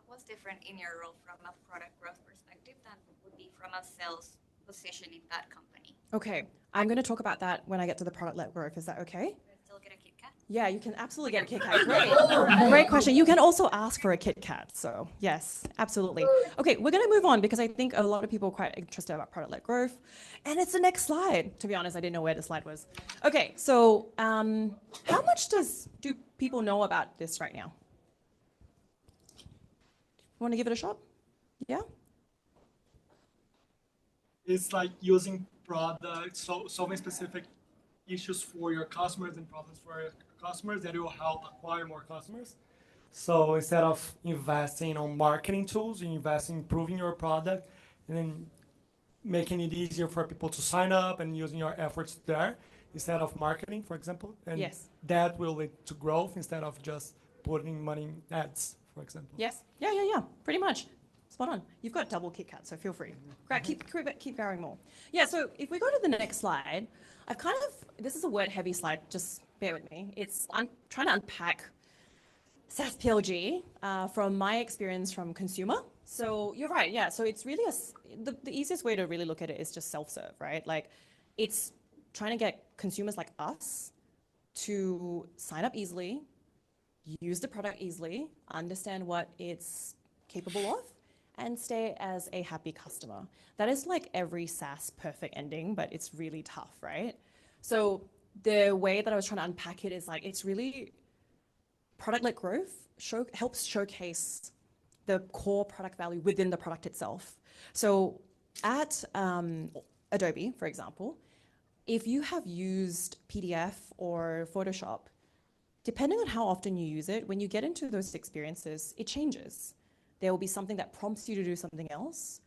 What's different in your role from a product growth perspective than would be from a sales position in that company? Okay, I'm going to talk about that when I get to the product-led growth. Is that okay? Still get a Kit Kat? Yeah, you can absolutely get a Kit Kat. Great. Great question. You can also ask for a Kit Kat. So yes, absolutely. Okay, we're going to move on because I think a lot of people are quite interested about product-led growth. And it's the next slide. To be honest, I didn't know where the slide was. Okay, so how much do people know about this right now? Want to give it a shot? Yeah? It's like using products, solving specific issues for your customers and problems for your customers that will help acquire more customers. So instead of investing on marketing tools, you invest in improving your product and then making it easier for people to sign up and using your efforts there instead of marketing, for example. And yes, that will lead to growth instead of just putting money in ads, for example. Yes. Yeah. Pretty much. Spot on. You've got double Kit Kat, so feel free. Great. Keep going more. Yeah, so if we go to the next slide, this is a word-heavy slide, just bear with me. I'm trying to unpack SaaS PLG from my experience from consumer. So you're right, yeah. So it's really the easiest way to really look at it is just self-serve, right? Like it's trying to get consumers like us to sign up easily, use the product easily, understand what it's capable of, and stay as a happy customer. That is like every SaaS perfect ending, but it's really tough, right? So the way that I was trying to unpack it is like, it's really product-led growth helps showcase the core product value within the product itself. So at Adobe, for example, if you have used PDF or Photoshop, depending on how often you use it, when you get into those experiences, it changes. There will be something that prompts you to do something else.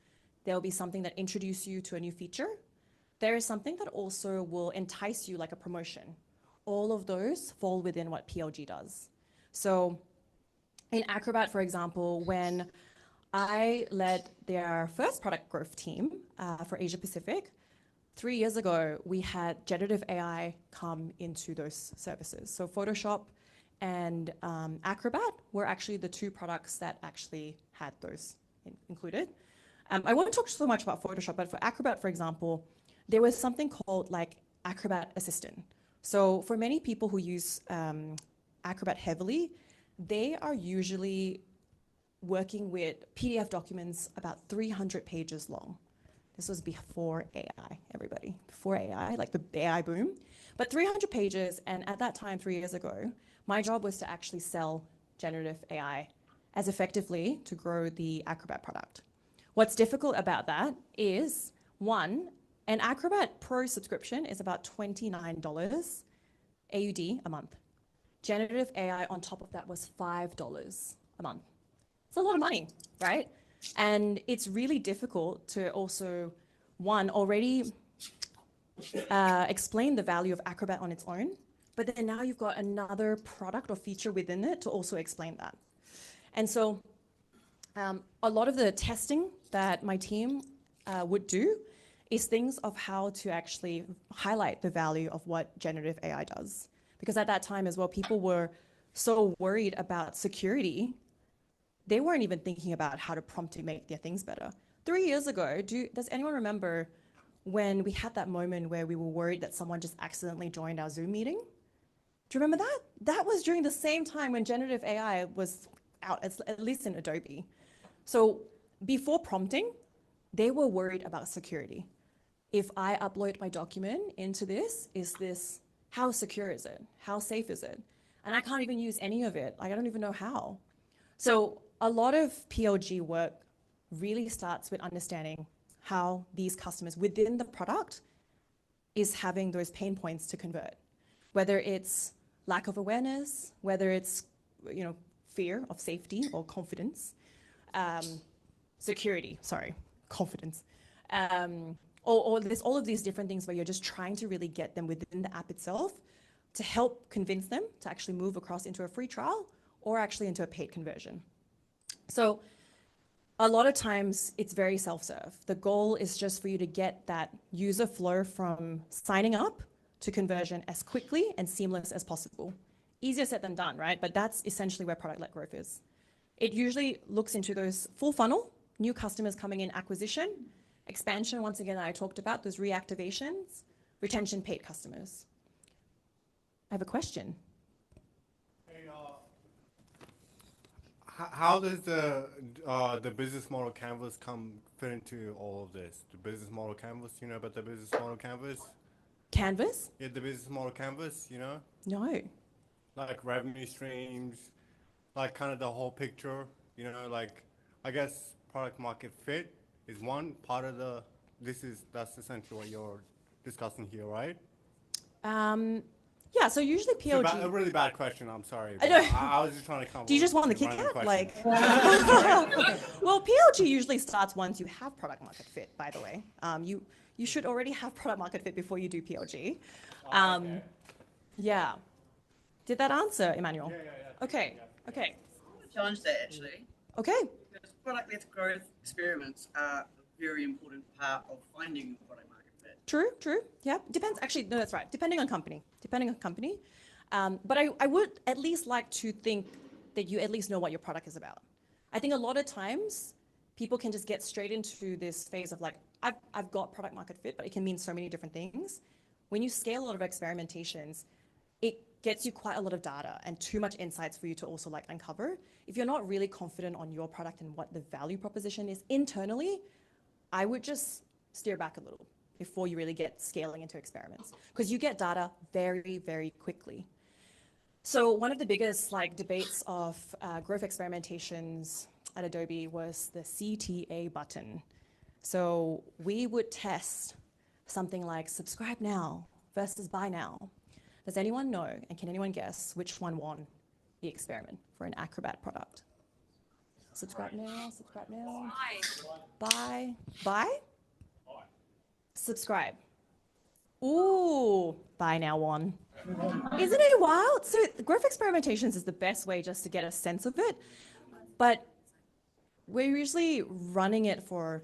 There will be something that introduces you to a new feature. There is something that also will entice you like a promotion. All of those fall within what PLG does. So in Acrobat, for example, when I led their first product growth team for Asia Pacific, 3 years ago, we had generative AI come into those services. So Photoshop and Acrobat were actually the two products that actually had those included. I won't talk so much about Photoshop, but for Acrobat, for example, there was something called like Acrobat Assistant. So for many people who use Acrobat heavily, they are usually working with PDF documents about 300 pages long. This was before AI, everybody. Before AI, like the AI boom. But 300 pages, and at that time, 3 years ago, my job was to actually sell generative AI as effectively to grow the Acrobat product. What's difficult about that is, one, An Acrobat Pro subscription is about $29 AUD a month. Generative AI on top of that was $5 a month. It's a lot of money, right? And it's really difficult to also, one, already explain the value of Acrobat on its own, but then now you've got another product or feature within it to also explain that. And so a lot of the testing that my team would do is things of how to actually highlight the value of what generative AI does. Because at that time as well, people were so worried about security, they weren't even thinking about how to prompt to make their things better. 3 years ago, does anyone remember when we had that moment where we were worried that someone just accidentally joined our Zoom meeting? Do you remember that? That was during the same time when generative AI was out, at least in Adobe. So before prompting, they were worried about security. If I upload my document into this, how secure is it? How safe is it? And I can't even use any of it. Like, I don't even know how. So a lot of PLG work really starts with understanding how these customers within the product is having those pain points to convert. Whether it's lack of awareness, whether it's fear of safety or confidence, confidence. Or there's all of these different things where you're just trying to really get them within the app itself to help convince them to actually move across into a free trial or actually into a paid conversion. So a lot of times it's very self-serve. The goal is just for you to get that user flow from signing up to conversion as quickly and seamless as possible. Easier said than done, right? But that's essentially where product-led growth is. It usually looks into those full funnel, new customers coming in, acquisition, expansion, once again, I talked about those reactivations, retention, paid customers. I have a question. Hey, how does the business model canvas fit into all of this? The business model canvas, you know about the business model canvas? Canvas? Yeah, the business model canvas, you know? No. Like revenue streams, like kind of the whole picture, you know, like I guess product market fit is one part of that's essentially what you're discussing here, right? Yeah, so usually PLG... A really bad question, I'm sorry. I know. I was just trying to come up Do you just want the kick out? Like, well, PLG usually starts once you have product market fit, by the way. You should already have product market fit before you do PLG. Okay. Yeah. Did that answer, Emmanuel? Yeah. Okay. Okay. Challenge there, actually. Okay. Because product-led growth experiments are a very important part of finding product market fit. True. Yeah, depends. Actually, no, that's right. Depending on company. But I would at least like to think that you at least know what your product is about. I think a lot of times people can just get straight into this phase of like, I've got product market fit, but it can mean so many different things. When you scale a lot of experimentations, it gets you quite a lot of data and too much insights for you to also like uncover. If you're not really confident on your product and what the value proposition is internally, I would just steer back a little before you really get scaling into experiments, because you get data very, very quickly. So one of the biggest like debates of growth experimentations at Adobe was the CTA button. So we would test something like subscribe now versus buy now. Does anyone know, and can anyone guess which one won the experiment for an Acrobat product? Subscribe now. Buy? Subscribe. Ooh, buy now won. Isn't it wild? So growth experimentations is the best way just to get a sense of it. But we're usually running it for,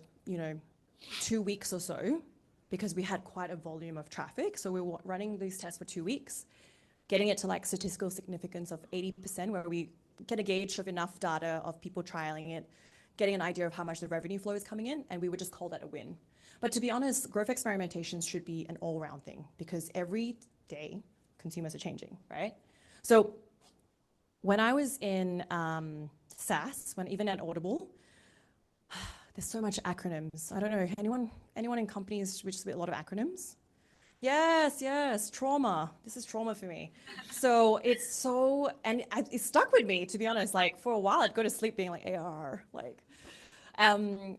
2 weeks or so, because we had quite a volume of traffic. So we were running these tests for 2 weeks, getting it to like statistical significance of 80%, where we get a gauge of enough data of people trialing it, getting an idea of how much the revenue flow is coming in, and we would just call that a win. But to be honest, growth experimentations should be an all-round thing, because every day consumers are changing, right? So when I was in SaaS, even at Audible, there's so much acronyms. I don't know, anyone in companies which speak a lot of acronyms? Yes, trauma. This is trauma for me. So it stuck with me, to be honest. Like for a while, I'd go to sleep being like AR, like.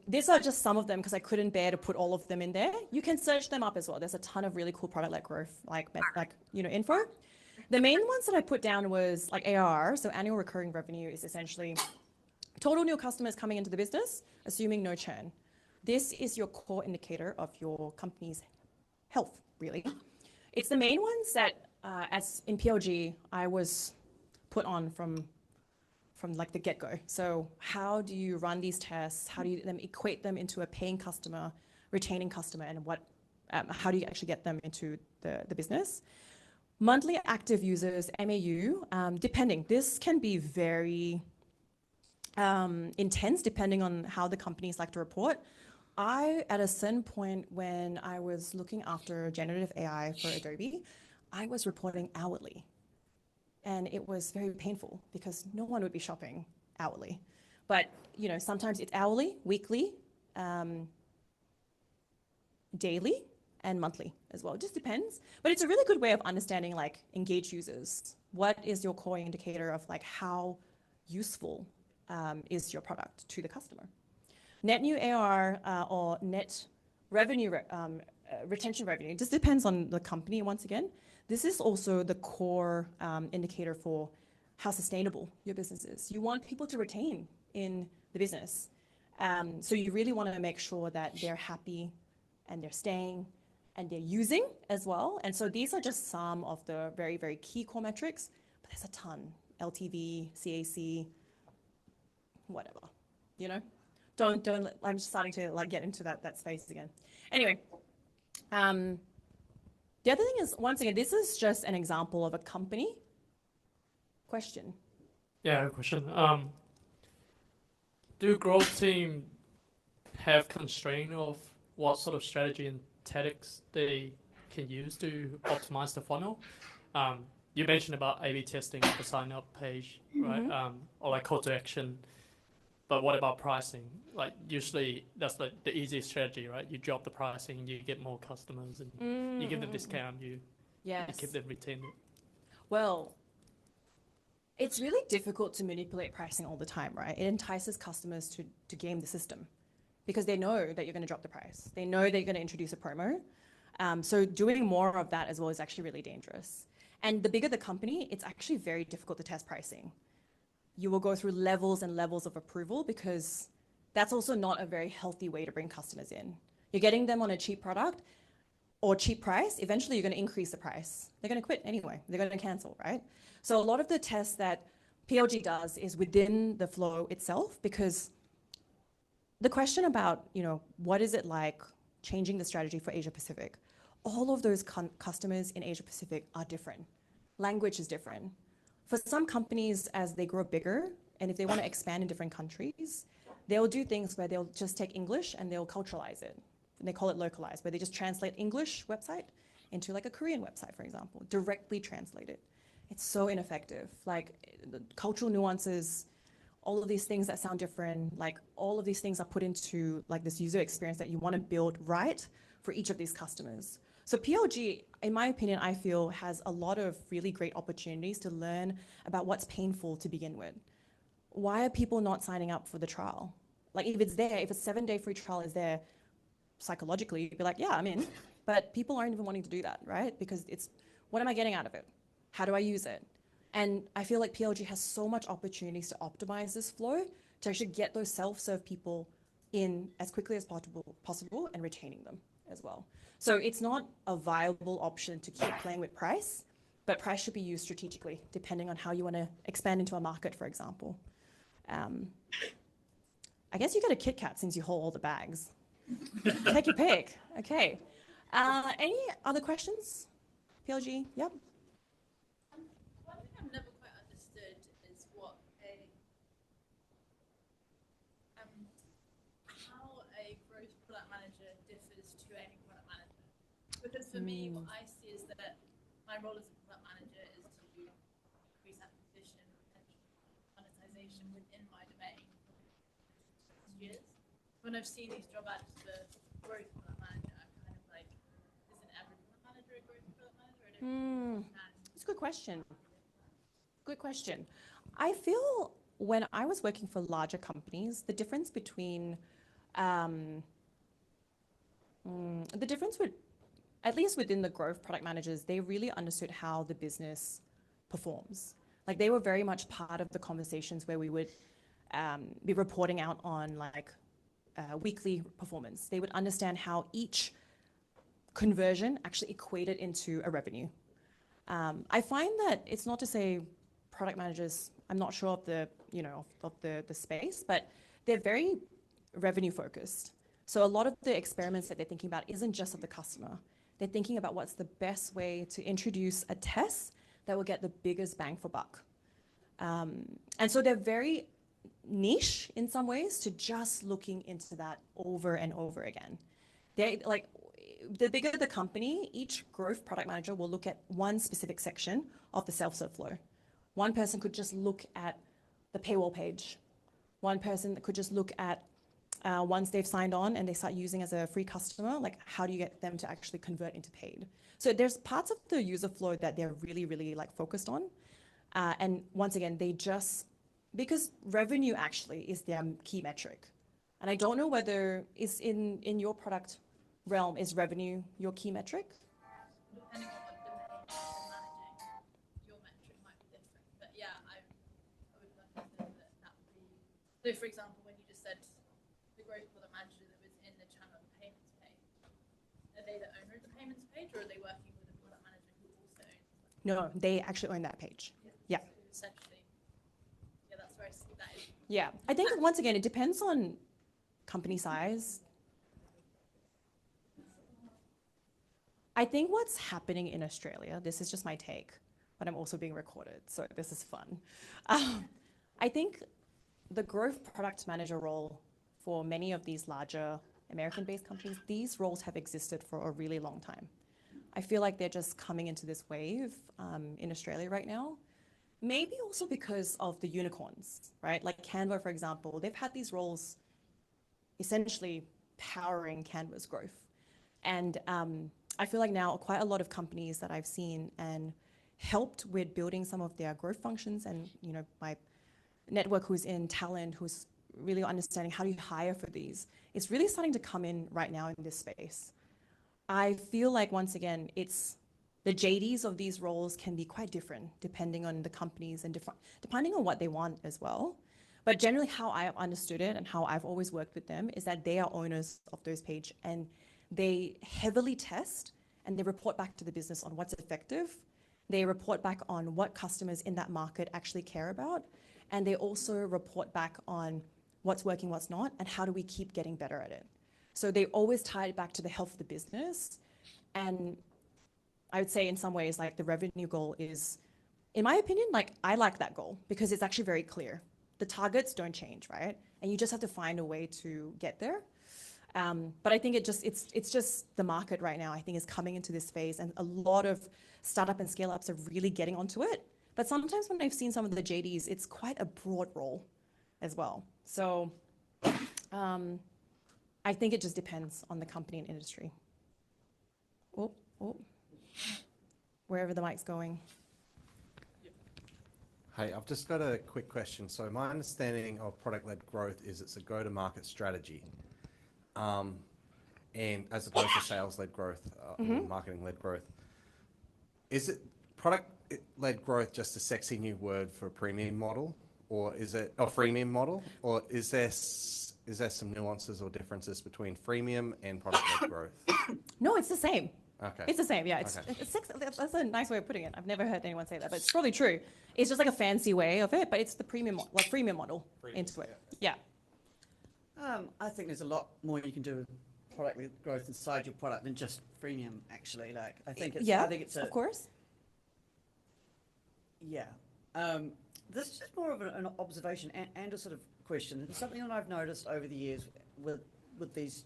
These are just some of them because I couldn't bear to put all of them in there. You can search them up as well. There's a ton of really cool product-led growth, info. The main ones that I put down was like ARR, so annual recurring revenue is essentially total new customers coming into the business, assuming no churn. This is your core indicator of your company's health, really. It's the main ones that, as in PLG, I was put on from like the get-go. So how do you run these tests? How do you then equate them into a paying customer, retaining customer, and how do you actually get them into the business? Monthly active users, MAU, depending. This can be very intense depending on how the companies like to report. At a certain point when I was looking after generative AI for Adobe, I was reporting hourly. And it was very painful because no one would be shopping hourly. But, sometimes it's hourly, weekly, daily, and monthly as well. It just depends. But it's a really good way of understanding like engaged users. What is your core indicator of like how useful is your product to the customer? Net new ARR or net revenue, retention revenue, just depends on the company once again. This is also the core indicator for how sustainable your business is. You want people to retain in the business. So you really want to make sure that they're happy and they're staying and they're using as well. And so these are just some of the very, very key core metrics, but there's a ton. LTV, CAC, whatever, Don't, I'm just starting to like get into that space again. Anyway, the other thing is, once again, this is just an example of a company. Question. Yeah, question. Do growth team have constraint of what sort of strategy and tactics they can use to optimize the funnel? You mentioned about A/B testing the sign up page, right? Or like call to action. But what about pricing? Like usually that's like the easiest strategy, right? You drop the pricing, you get more customers, and you give them discount, you keep them retained. Well, it's really difficult to manipulate pricing all the time, right? It entices customers to game the system because they know that you're going to drop the price. They know that you're going to introduce a promo. So doing more of that as well is actually really dangerous. And the bigger the company, it's actually very difficult to test pricing. You will go through levels and levels of approval because that's also not a very healthy way to bring customers in. You're getting them on a cheap product or cheap price. Eventually, you're going to increase the price. They're going to quit anyway. They're going to cancel, right? So a lot of the tests that PLG does is within the flow itself because the question about, what is it like changing the strategy for Asia Pacific? All of those customers in Asia Pacific are different. Language is different. For some companies, as they grow bigger, and if they want to expand in different countries, they'll do things where they'll just take English and they'll culturalize it. And they call it localized, where they just translate English website into like a Korean website, for example, directly translate it. It's so ineffective. Like the cultural nuances, all of these things that sound different, like all of these things are put into like this user experience that you want to build right for each of these customers. So PLG, in my opinion, I feel has a lot of really great opportunities to learn about what's painful to begin with. Why are people not signing up for the trial? Like if it's there, if a 7-day free trial is there, psychologically, you'd be like, yeah, I'm in. But people aren't even wanting to do that, right? Because it's, what am I getting out of it? How do I use it? And I feel like PLG has so much opportunities to optimize this flow to actually get those self-serve people in as quickly as possible and retaining them as well. So it's not a viable option to keep playing with price, but price should be used strategically, depending on how you want to expand into a market, for example. I guess you got a Kit Kat since you hold all the bags. Take your pick. Okay. Any other questions? PLG? Yep. One thing I've never quite understood is how a growth product manager differs to any product manager. Because for me, what I see is that my role as a product manager is to increase acquisition, retention, monetization within my domain for years. When I've seen these job ads for growth product manager, I'm kind of like, isn't every product manager a growth product manager? I don't understand. It's a good question. Good question. I feel when I was working for larger companies, the difference between, the difference with, at least within the growth product managers, they really understood how the business performs. Like they were very much part of the conversations where we would be reporting out on like weekly performance. They would understand how each conversion actually equated into a revenue. I find that it's not to say product managers, I'm not sure of the, you know, of the space, but they're very revenue focused. So a lot of the experiments that they're thinking about isn't just of the customer. They're thinking about what's the best way to introduce a test that will get the biggest bang for buck. And so they're very niche in some ways to just looking into that over and over again. They like, the bigger the company, each growth product manager will look at one specific section of the self-serve flow. One person could just look at the paywall page. One person could just look at once they've signed on and they start using as a free customer, like how do you get them to actually convert into paid? So there's parts of the user flow that they're really, really like focused on. And once again, they just, because revenue actually is their key metric. And I don't know whether it's in your product realm, is revenue your key metric? Depending on what domain you're managing, your metric might be different. But yeah, I would recommend that would be, so for example, when you just said the growth product manager that was in the channel payments page, are they the owner of the payments page or are they working with a product manager who also owns that? No, they actually own that page. Yeah. So essentially, yeah, that's where I see that is. Yeah, I think once again, it depends on company size. I think what's happening in Australia, this is just my take, but I'm also being recorded, so this is fun. I think the growth product manager role for many of these larger American-based companies, these roles have existed for a really long time. I feel like they're just coming into this wave in Australia right now. Maybe also because of the unicorns, right? Like Canva, for example, they've had these roles essentially powering Canva's growth. And I feel like now quite a lot of companies that I've seen and helped with building some of their growth functions, and you know, my network who's in talent, who's really understanding how do you hire for these, it's really starting to come in right now in this space. I feel like once again, it's the JDs of these roles can be quite different depending on the companies and depending on what they want as well. But generally how I've understood it and how I've always worked with them is that they are owners of those pages and they heavily test and they report back to the business on what's effective. They report back on what customers in that market actually care about. And they also report back on what's working, what's not, and how do we keep getting better at it. So they always tie it back to the health of the business. And I would say in some ways, like the revenue goal is, in my opinion, like I like that goal because it's actually very clear. The targets don't change, right? And you just have to find a way to get there. But I think it's just the market right now, I think, is coming into this phase, and a lot of startup and scale-ups are really getting onto it. But sometimes when I've seen some of the JDs, it's quite a broad role as well. So I think it just depends on the company and industry. Oh. Wherever the mic's going. Hey, I've just got a quick question. So my understanding of product-led growth is it's a go-to-market strategy, and as opposed to sales-led growth, or marketing-led growth. Is it product-led growth just a sexy new word for a premium model, or is it a freemium model, or is there some nuances or differences between freemium and product-led growth? No, it's the same. Okay. It's the same, yeah. That's a nice way of putting it. I've never heard anyone say that, but it's probably true. It's just like a fancy way of it, but it's the premium, like freemium model into it. Yeah. I think there's a lot more you can do with product growth inside your product than just freemium. Actually, like I think it's of course. Yeah. This is just more of an observation and a sort of question. It's something that I've noticed over the years with these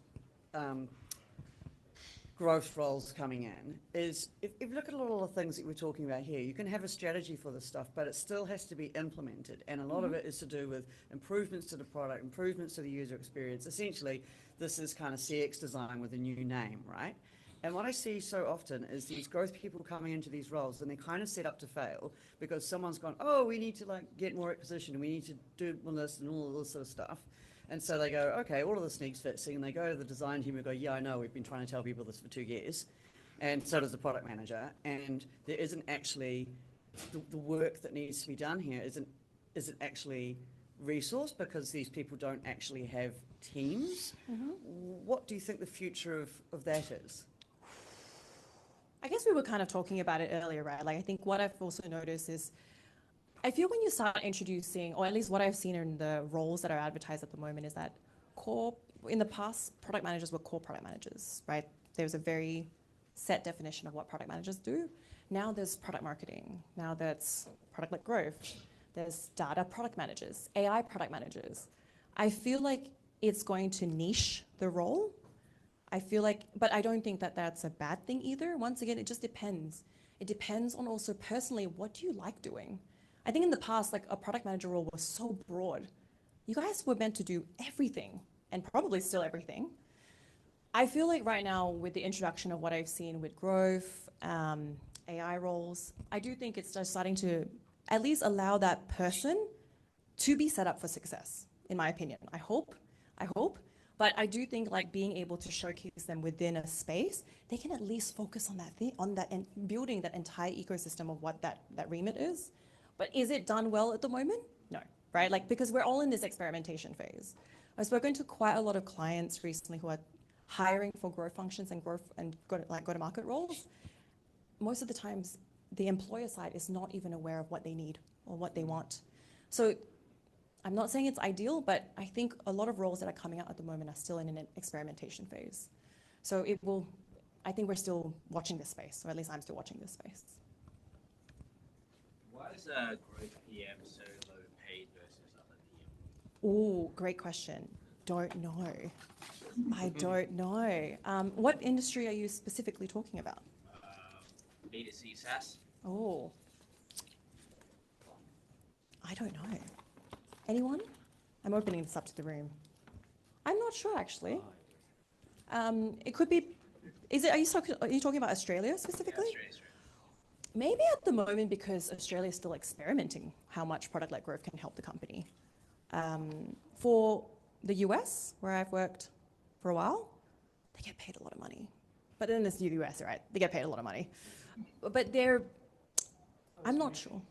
growth roles coming in is if you look at a lot of the things that we're talking about here, you can have a strategy for this stuff, but it still has to be implemented. And a lot of it is to do with improvements to the product, improvements to the user experience. Essentially, this is kind of CX design with a new name, right? And what I see so often is these growth people coming into these roles and they're kind of set up to fail because someone's gone, oh, we need to like get more acquisition and we need to do all this and all of this sort of stuff. And so they go, okay, all of this needs fixing. And they go to the design team and go, yeah, I know, we've been trying to tell people this for 2 years. And so does the product manager. And there isn't actually, the work that needs to be done here isn't actually resourced because these people don't actually have teams. What do you think the future of that is? I guess we were kind of talking about it earlier, right? Like, I think what I've also noticed is, I feel when you start introducing, or at least what I've seen in the roles that are advertised at the moment, is that in the past, product managers were core product managers, right? There's a very set definition of what product managers do. Now there's product marketing. Now that's product-led growth. There's data product managers, AI product managers. I feel like it's going to niche the role. I feel like, but I don't think that that's a bad thing either. Once again, it just depends. It depends on also personally, what do you like doing? I think in the past, like a product manager role was so broad. You guys were meant to do everything and probably still everything. I feel like right now with the introduction of what I've seen with growth, AI roles, I do think it's just starting to at least allow that person to be set up for success, in my opinion. I hope. But I do think like being able to showcase them within a space, they can at least focus on that thing, and building that entire ecosystem of what that remit is. But is it done well at the moment? No, right? Like, because we're all in this experimentation phase. I've spoken to quite a lot of clients recently who are hiring for growth functions and go-to-market roles. Most of the times, the employer side is not even aware of what they need or what they want. So I'm not saying it's ideal, but I think a lot of roles that are coming out at the moment are still in an experimentation phase. So I think we're still watching this space, or at least I'm still watching this space. Why is a growth PM so low paid versus other PM? Oh, great question. Don't know. I don't know. What industry are you specifically talking about? B2C SaaS. Oh, I don't know. Anyone? I'm opening this up to the room. I'm not sure, actually. It could be. Are you talking about Australia specifically? Yeah, Australia. Maybe at the moment, because Australia is still experimenting how much product-led growth can help the company. For the US, where I've worked for a while, they get paid a lot of money. But then it's the US, right? They get paid a lot of money. But I'm not sure.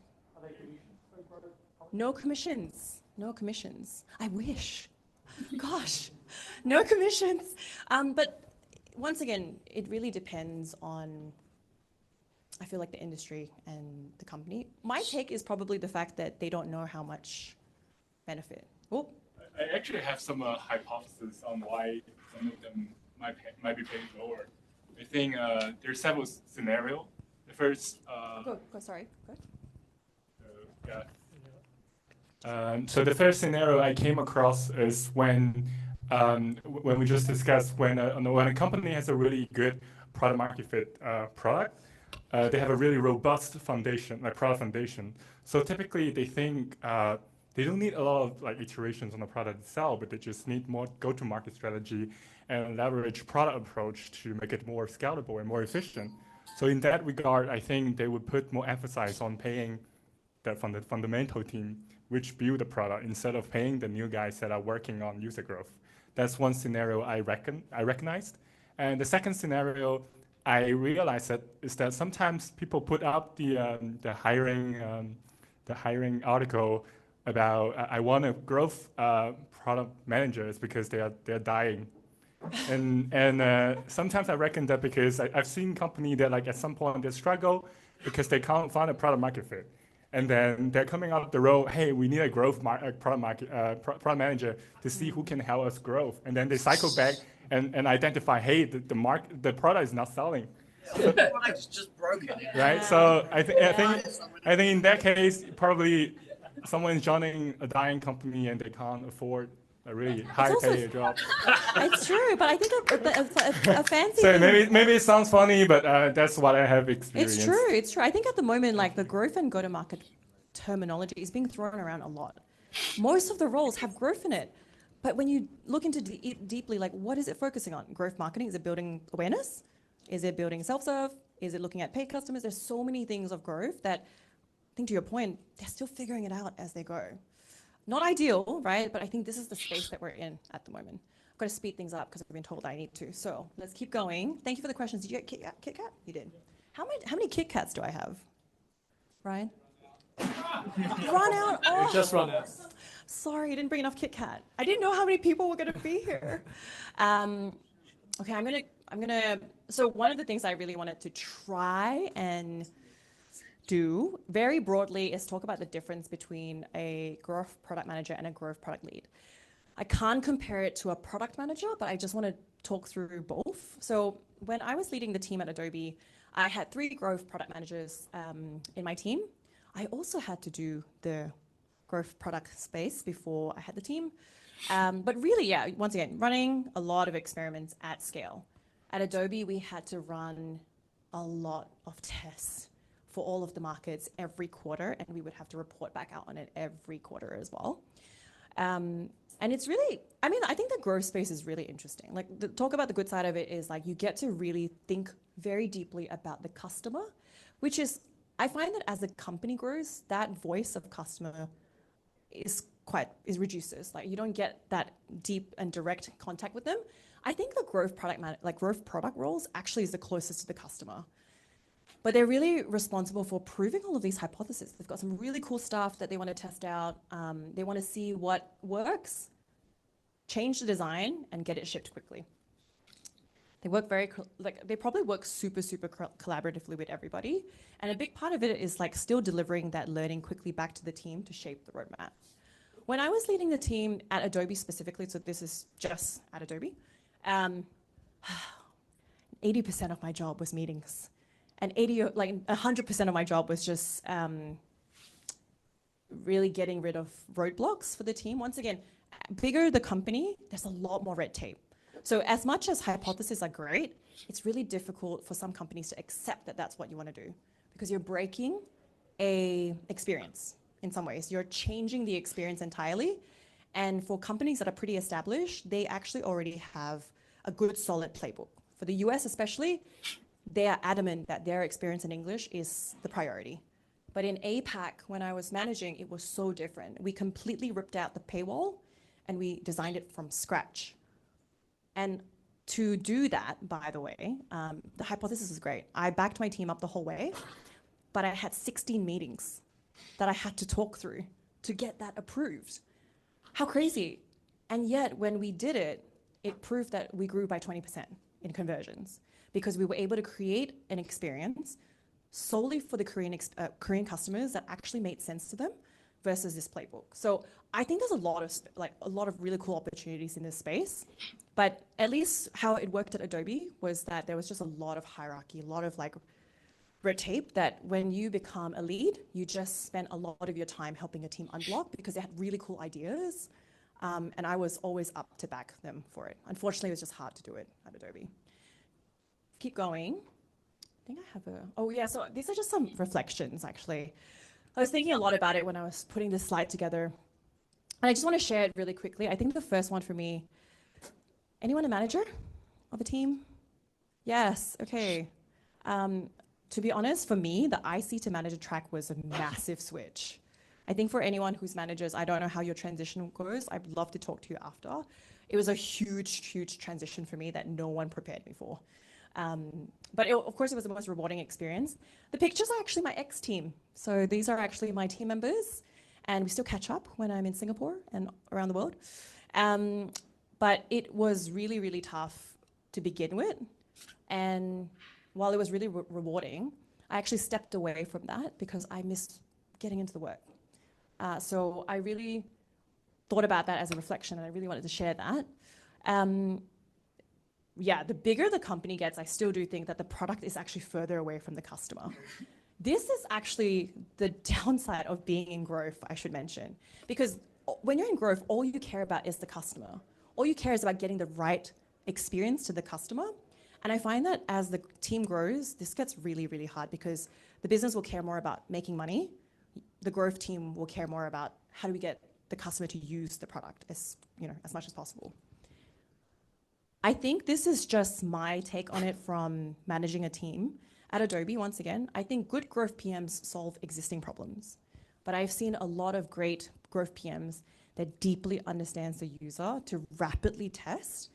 No commissions. No commissions. I wish. Gosh, no commissions. But once again, it really depends on, I feel like, the industry and the company. My take is probably the fact that they don't know how much benefit. Oh. I actually have some hypotheses on why some of them might be paid lower. I think there's several scenarios. The first. Sorry. Go. Yeah. So the first scenario I came across is when we just discussed when a company has a really good product market fit product, they have a really robust foundation, like product foundation. So typically they think they don't need a lot of like iterations on the product itself, but they just need more go-to-market strategy and leverage product approach to make it more scalable and more efficient. So in that regard, I think they would put more emphasis on paying the fundamental team which build the product instead of paying the new guys that are working on user growth. That's one scenario I recognized. And the second scenario I realized is that sometimes people put up the hiring article about I want a growth product managers because they're dying. And sometimes I reckon that because I've seen company that like at some point they struggle because they can't find a product market fit. And then they're coming out the road, hey, we need a growth product manager to see who can help us grow. And then they cycle back and identify, hey, the product is not selling. The product's just broken. Right. So I think in that case, probably someone's joining a dying company and they can't afford a really high pay job. It's true, but I think a fancy. So maybe it sounds funny, but that's what I have experienced. It's true. It's true. I think at the moment, like the growth and go-to-market terminology is being thrown around a lot. Most of the roles have growth in it, but when you look into deeply, like what is it focusing on? Growth marketing? Is it building awareness? Is it building self-serve? Is it looking at paid customers? There's so many things of growth that, I think to your point, they're still figuring it out as they go. Not ideal, right? But I think this is the space that we're in at the moment. I've got to speed things up because I've been told I need to. So let's keep going. Thank you for the questions. Did you get Kit Kat? You did. How many Kit Kats do I have? Ryan? Run out. Oh, Just run out. sorry, I didn't bring enough Kit Kat. I didn't know how many people were going to be here. Okay, I'm gonna. So one of the things I really wanted to try and do very broadly is talk about the difference between a growth product manager and a growth product lead. I can't compare it to a product manager, but I just want to talk through both. So when I was leading the team at Adobe, I had 3 growth product managers in my team. I also had to do the growth product space before I had the team. But really, yeah, once again, running a lot of experiments at scale. At Adobe, we had to run a lot of tests for all of the markets every quarter, and we would have to report back out on it every quarter as well. And it's really, I mean, I think the growth space is really interesting. Like, the talk about the good side of it is like you get to really think very deeply about the customer, which is, I find that as the company grows, that voice of customer reduces. Like, you don't get that deep and direct contact with them. I think the growth product roles actually is the closest to the customer. But they're really responsible for proving all of these hypotheses. They've got some really cool stuff that they want to test out. They want to see what works, change the design, and get it shipped quickly. They work they probably work super collaboratively with everybody. And a big part of it is like still delivering that learning quickly back to the team to shape the roadmap. When I was leading the team at Adobe specifically, so this is just at Adobe, 80% of my job was meetings. And 100% of my job was just really getting rid of roadblocks for the team. Once again, bigger the company, there's a lot more red tape. So as much as hypotheses are great, it's really difficult for some companies to accept that that's what you want to do because you're breaking a experience in some ways. You're changing the experience entirely. And for companies that are pretty established, they actually already have a good solid playbook. For the US especially, they are adamant that their experience in English is the priority. But in APAC, when I was managing, it was so different. We completely ripped out the paywall and we designed it from scratch. And to do that, by the way, the hypothesis is great. I backed my team up the whole way, but I had 16 meetings that I had to talk through to get that approved. How crazy. And yet when we did it, it proved that we grew by 20% in conversions because we were able to create an experience solely for the Korean customers that actually made sense to them versus this playbook. So I think there's a lot of really cool opportunities in this space, but at least how it worked at Adobe was that there was just a lot of hierarchy, a lot of red tape that when you become a lead, you just spend a lot of your time helping a team unblock because they had really cool ideas. And I was always up to back them for it. Unfortunately, it was just hard to do it at Adobe. Keep going. I think I have so these are just some reflections, actually. I was thinking a lot about it when I was putting this slide together. And I just want to share it really quickly. I think the first one for me, anyone a manager of a team? Yes, okay. To be honest, for me, the IC to manager track was a massive switch. I think for anyone who's managers, I don't know how your transition goes. I'd love to talk to you after. It was a huge transition for me that no one prepared me for. But of course, it was the most rewarding experience. The pictures are actually my ex-team. So these are actually my team members. And we still catch up when I'm in Singapore and around the world. But it was really tough to begin with. And while it was really rewarding, I actually stepped away from that because I missed getting into the work. So I really thought about that as a reflection, and I really wanted to share that. The bigger the company gets, I still do think that the product is actually further away from the customer. This is actually the downside of being in growth, I should mention. Because when you're in growth, all you care about is the customer. All you care is about getting the right experience to the customer. And I find that as the team grows, this gets really hard because the business will care more about making money. The growth team will care more about how do we get the customer to use the product as much as possible. I think this is just my take on it from managing a team. At Adobe, once again, I think good growth PMs solve existing problems. But I've seen a lot of great growth PMs that deeply understands the user to rapidly test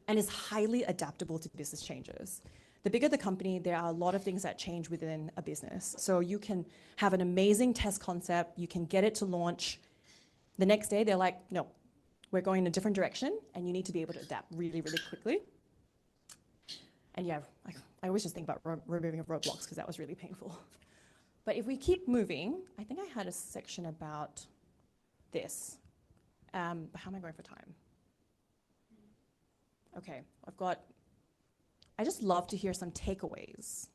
and is highly adaptable to business changes. The bigger the company, there are a lot of things that change within a business. So you can have an amazing test concept, you can get it to launch. The next day, they're like, no, we're going in a different direction, and you need to be able to adapt really, really quickly. And yeah, I always just think about removing roadblocks because that was really painful. But if we keep moving, I think I had a section about this. But how am I going for time? Okay, I just love to hear some takeaways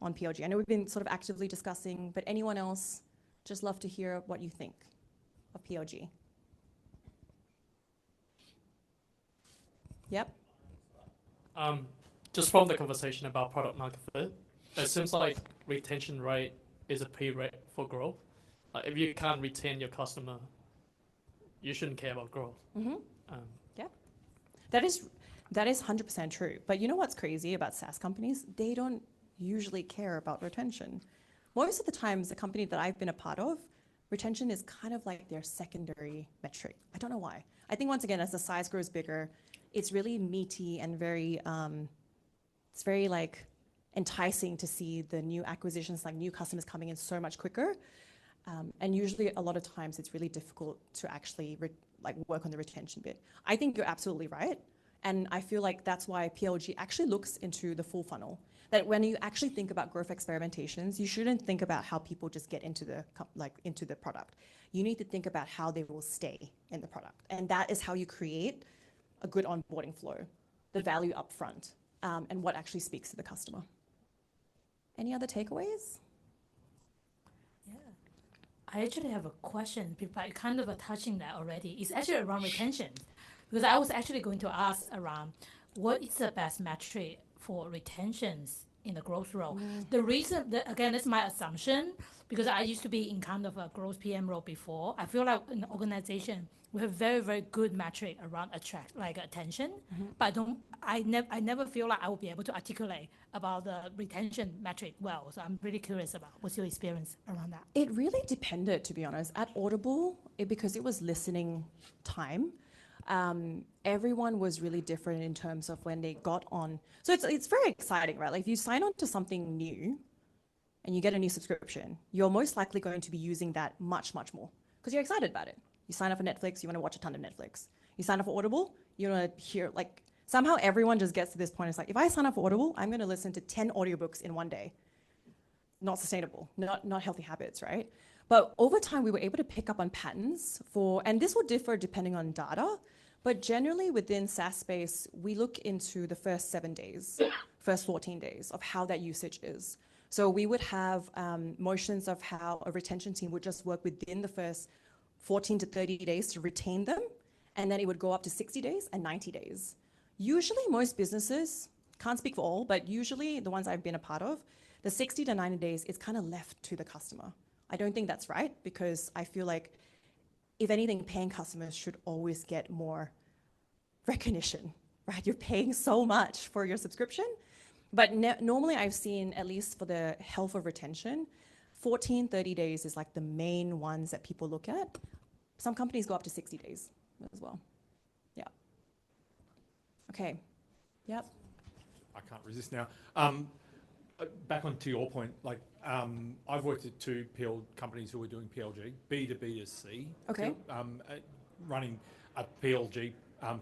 on PLG. I know we've been sort of actively discussing, but anyone else, just love to hear what you think of PLG. Yep. Just from the conversation about product market fit, it seems like retention rate is a prereq for growth. Like if you can't retain your customer, you shouldn't care about growth. Mm-hmm. Yeah, that is 100% true. But you know what's crazy about SaaS companies? They don't usually care about retention. Most of the times, the company that I've been a part of, retention is kind of like their secondary metric. I don't know why. I think once again, as the size grows bigger, it's really meaty and very, it's very like enticing to see the new acquisitions, like new customers coming in so much quicker. And usually a lot of times it's really difficult to actually work on the retention bit. I think you're absolutely right. And I feel like that's why PLG actually looks into the full funnel. That when you actually think about growth experimentations, you shouldn't think about how people just get into the product. You need to think about how they will stay in the product. And that is how you create a good onboarding flow, the value up front, and what actually speaks to the customer. Any other takeaways? Yeah. I actually have a question, but kind of touching that already. It's actually around retention. Because I was actually going to ask around what is the best metric for retentions in the growth role. The reason, again, it's my assumption, because I used to be in kind of a growth PM role before. I feel like in the organization, we have very, very good metric around attention, but I never feel like I will be able to articulate about the retention metric well. So I'm really curious about what's your experience around that. It really depended, to be honest. At Audible, because it was listening time, everyone was really different in terms of when they got on. So it's very exciting, right? Like if you sign on to something new and you get a new subscription, you're most likely going to be using that much, much more because you're excited about it. You sign up for Netflix, you want to watch a ton of Netflix. You sign up for Audible, you want to hear, like, somehow everyone just gets to this point. It's like, if I sign up for Audible, I'm going to listen to 10 audiobooks in one day. Not sustainable, not healthy habits, right? But over time, we were able to pick up on patterns and this will differ depending on data, but generally within SaaS space, we look into the first 7 days, first 14 days of how that usage is. So we would have motions of how a retention team would just work within the first 14 to 30 days to retain them, and then it would go up to 60 days and 90 days. Usually most businesses, can't speak for all, but usually the ones I've been a part of, the 60 to 90 days is kind of left to the customer. I don't think that's right because I feel like if anything, paying customers should always get more recognition, right? You're paying so much for your subscription. But normally I've seen, at least for the health of retention, 14, 30 days is like the main ones that people look at. Some companies go up to 60 days as well. Yeah. Okay. Yep. I can't resist now. Back onto your point, like I've worked at 2 PL companies who were doing PLG, B to B to C. Okay. Running a PLG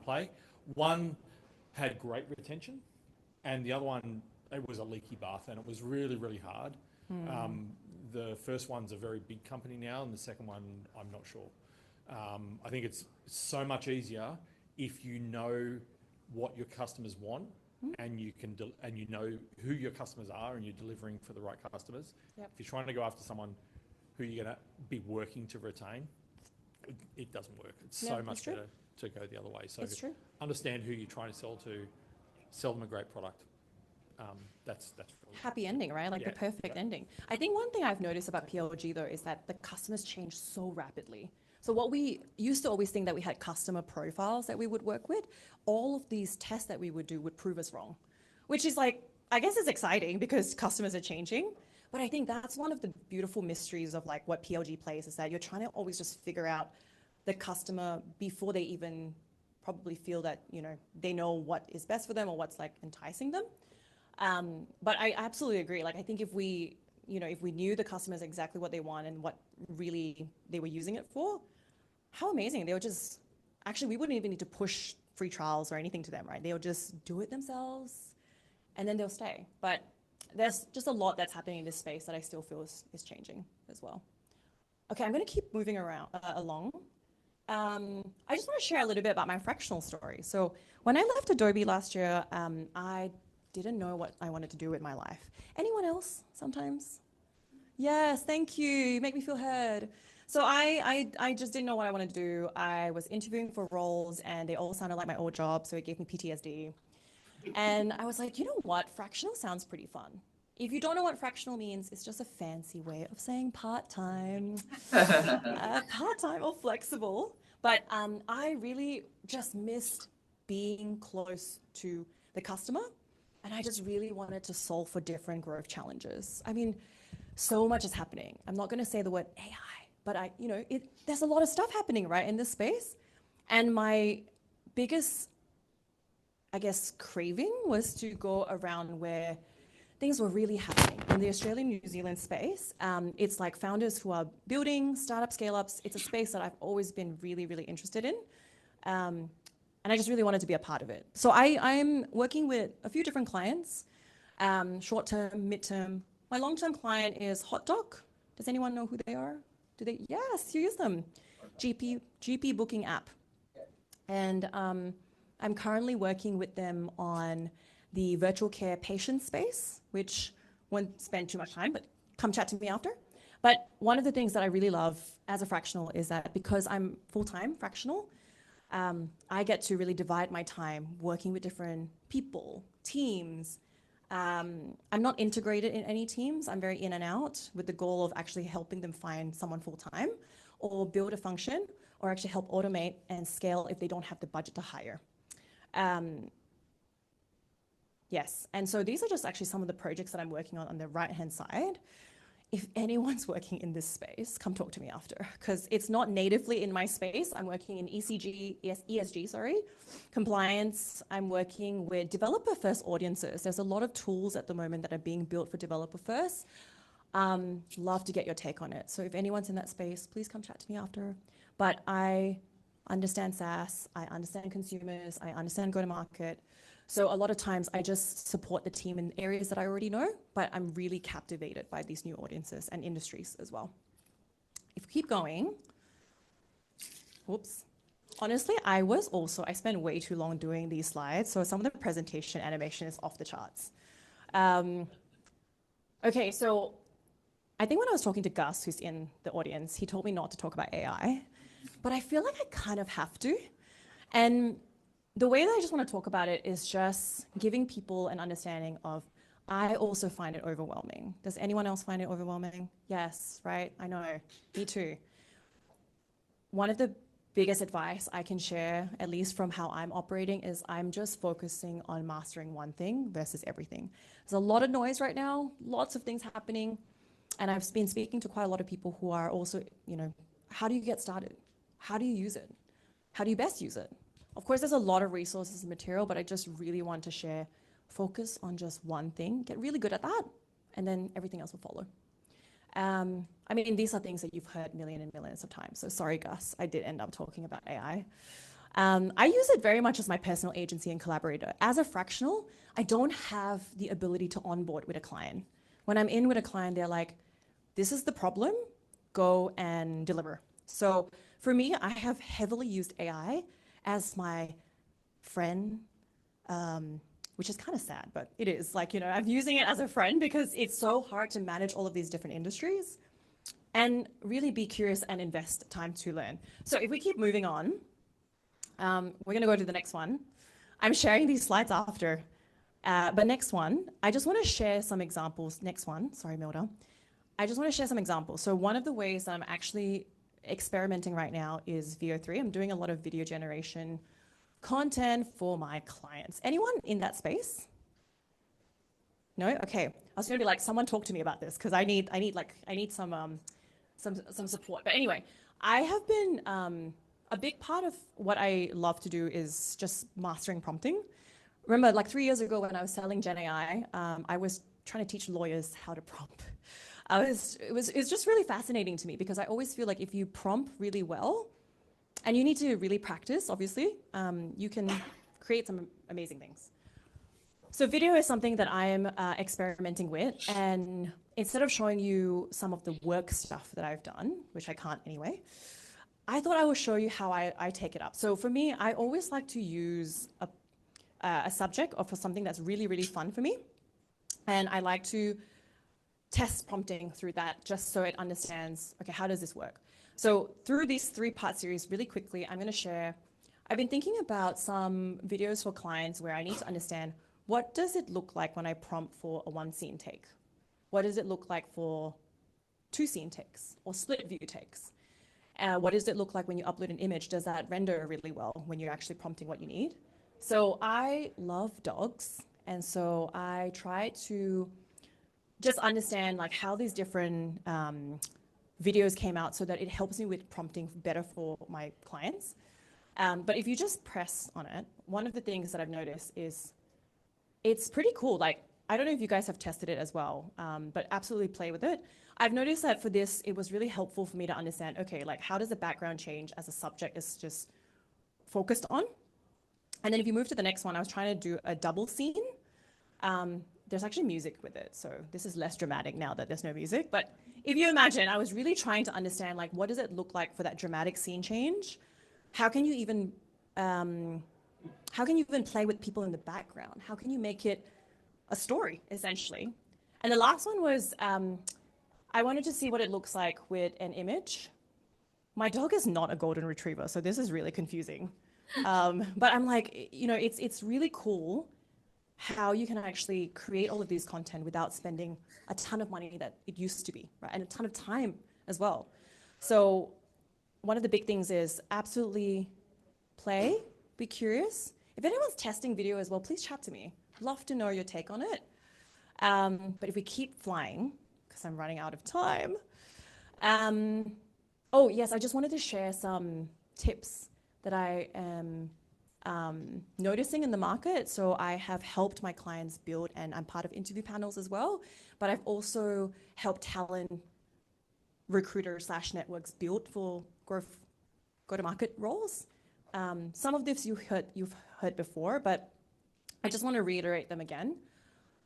play. One had great retention, and the other one, it was a leaky bath, and it was really, really hard. The first one's a very big company now, and the second one, I'm not sure. I think it's so much easier if you know what your customers want, and you can and you know who your customers are, and you're delivering for the right customers. Yep. If you're trying to go after someone who you're going to be working to retain, it doesn't work. It's so much better to go the other way. So understand who you're trying to sell to, sell them a great product. That's really happy ending, right? Like the perfect ending. I think one thing I've noticed about PLG though is that the customers change so rapidly. So what we used to always think that we had customer profiles that we would work with, all of these tests that we would do would prove us wrong, which is like, I guess it's exciting because customers are changing. But I think that's one of the beautiful mysteries of like what PLG plays, is that you're trying to always just figure out the customer before they even probably feel that, you know, they know what is best for them or what's like enticing them. But I absolutely agree. Like, I think if we, you know, if we knew the customers exactly what they want and what really they were using it for, how amazing. They would just, actually, we wouldn't even need to push free trials or anything to them, right? They'll just do it themselves and then they'll stay. But there's just a lot that's happening in this space that I still feel is changing as well. Okay, I'm going to keep moving around along. I just want to share a little bit about my fractional story. So when I left Adobe last year, I didn't know what I wanted to do with my life. Anyone else sometimes? Yes, thank you. You make me feel heard. So I just didn't know what I wanted to do. I was interviewing for roles and they all sounded like my old job, so it gave me PTSD. And I was like, you know what? Fractional sounds pretty fun. If you don't know what fractional means, it's just a fancy way of saying part-time, part-time or flexible. But I really just missed being close to the customer. And I just really wanted to solve for different growth challenges. I mean, so much is happening. I'm not going to say the word AI, but there's a lot of stuff happening, right, in this space. And my biggest, I guess, craving was to go around where things were really happening in the Australian, New Zealand space. It's like founders who are building startup scale-ups. It's a space that I've always been really, really interested in. And I just really wanted to be a part of it. So I'm working with a few different clients, short-term, mid-term. My long-term client is Hotdog. Does anyone know who they are? Do they? Yes, you use them. GP booking app. And I'm currently working with them on the virtual care patient space, which won't spend too much time, but come chat to me after. But one of the things that I really love as a fractional is that because I'm full-time fractional, I get to really divide my time working with different people, teams. I'm not integrated in any teams. I'm very in and out with the goal of actually helping them find someone full-time or build a function or actually help automate and scale if they don't have the budget to hire. Yes, and so these are just actually some of the projects that I'm working on the right-hand side. If anyone's working in this space, come talk to me after, because it's not natively in my space. I'm working in ESG, compliance. I'm working with developer-first audiences. There's a lot of tools at the moment that are being built for developer-first. Love to get your take on it. So if anyone's in that space, please come chat to me after. But I understand SaaS, I understand consumers, I understand go-to-market. So a lot of times I just support the team in areas that I already know, but I'm really captivated by these new audiences and industries as well. If we keep going, whoops. Honestly, I spent way too long doing these slides, so some of the presentation animation is off the charts. Okay, so I think when I was talking to Gus, who's in the audience, he told me not to talk about AI, but I feel like I kind of have to. And the way that I just want to talk about it is just giving people an understanding of, I also find it overwhelming. Does anyone else find it overwhelming? Yes, right? I know, me too. One of the biggest advice I can share, at least from how I'm operating, is I'm just focusing on mastering one thing versus everything. There's a lot of noise right now, lots of things happening. And I've been speaking to quite a lot of people who are also, how do you get started? How do you use it? How do you best use it? Of course, there's a lot of resources and material, but I just really want to share, focus on just one thing, get really good at that, and then everything else will follow. I mean, these are things that you've heard millions and millions of times. So sorry, Gus, I did end up talking about AI. I use it very much as my personal agency and collaborator. As a fractional, I don't have the ability to onboard with a client. When I'm in with a client, they're like, this is the problem, go and deliver. So for me, I have heavily used AI as my friend, which is kind of sad, but it is. I'm using it as a friend because it's so hard to manage all of these different industries and really be curious and invest time to learn. So if we keep moving on, we're going to go to the next one. I'm sharing these slides after, but next one, I just want to share some examples. Next one, sorry, Milda. I just want to share some examples. So one of the ways that I'm actually experimenting right now is VO3. I'm doing a lot of video generation content for my clients. Anyone in that space? No? Okay. I was going to be like, someone talk to me about this because I need some support. But anyway, I have been a big part of what I love to do is just mastering prompting. Remember, like 3 years ago when I was selling Gen AI, I was trying to teach lawyers how to prompt. It's just really fascinating to me because I always feel like if you prompt really well, and you need to really practice, obviously, you can create some amazing things. So video is something that I'm experimenting with, and instead of showing you some of the work stuff that I've done, which I can't anyway, I thought I would show you how I take it up. So for me, I always like to use a subject or for something that's really, really fun for me. And I like to test prompting through that just so it understands, okay, how does this work? So through this 3-part series, really quickly, I'm going to share, I've been thinking about some videos for clients where I need to understand what does it look like when I prompt for a 1-scene take? What does it look like for 2-scene takes or split view takes? What does it look like when you upload an image? Does that render really well when you're actually prompting what you need? So I love dogs. And so I try to just understand like how these different videos came out so that it helps me with prompting better for my clients. But if you just press on it, one of the things that I've noticed is it's pretty cool. Like, I don't know if you guys have tested it as well, but absolutely play with it. I've noticed that for this, it was really helpful for me to understand, okay, like how does the background change as a subject is just focused on? And then if you move to the next one, I was trying to do a double scene. There's actually music with it. So this is less dramatic now that there's no music. But if you imagine, I was really trying to understand, like, what does it look like for that dramatic scene change? How can you even play with people in the background? How can you make it a story, essentially? And the last one was, I wanted to see what it looks like with an image. My dog is not a golden retriever, so this is really confusing. But I'm like, you know, it's really cool how you can actually create all of this content without spending a ton of money that it used to be, right? And a ton of time as well. So one of the big things is absolutely play, be curious. If anyone's testing video as well, please chat to me. Love to know your take on it. But if we keep flying, because I'm running out of time. Oh yes, I just wanted to share some tips that I am noticing in the market. So I have helped my clients build, and I'm part of interview panels as well, but I've also helped talent recruiters / networks build for growth go-to-market roles. Some of this you've heard before, but I just want to reiterate them again.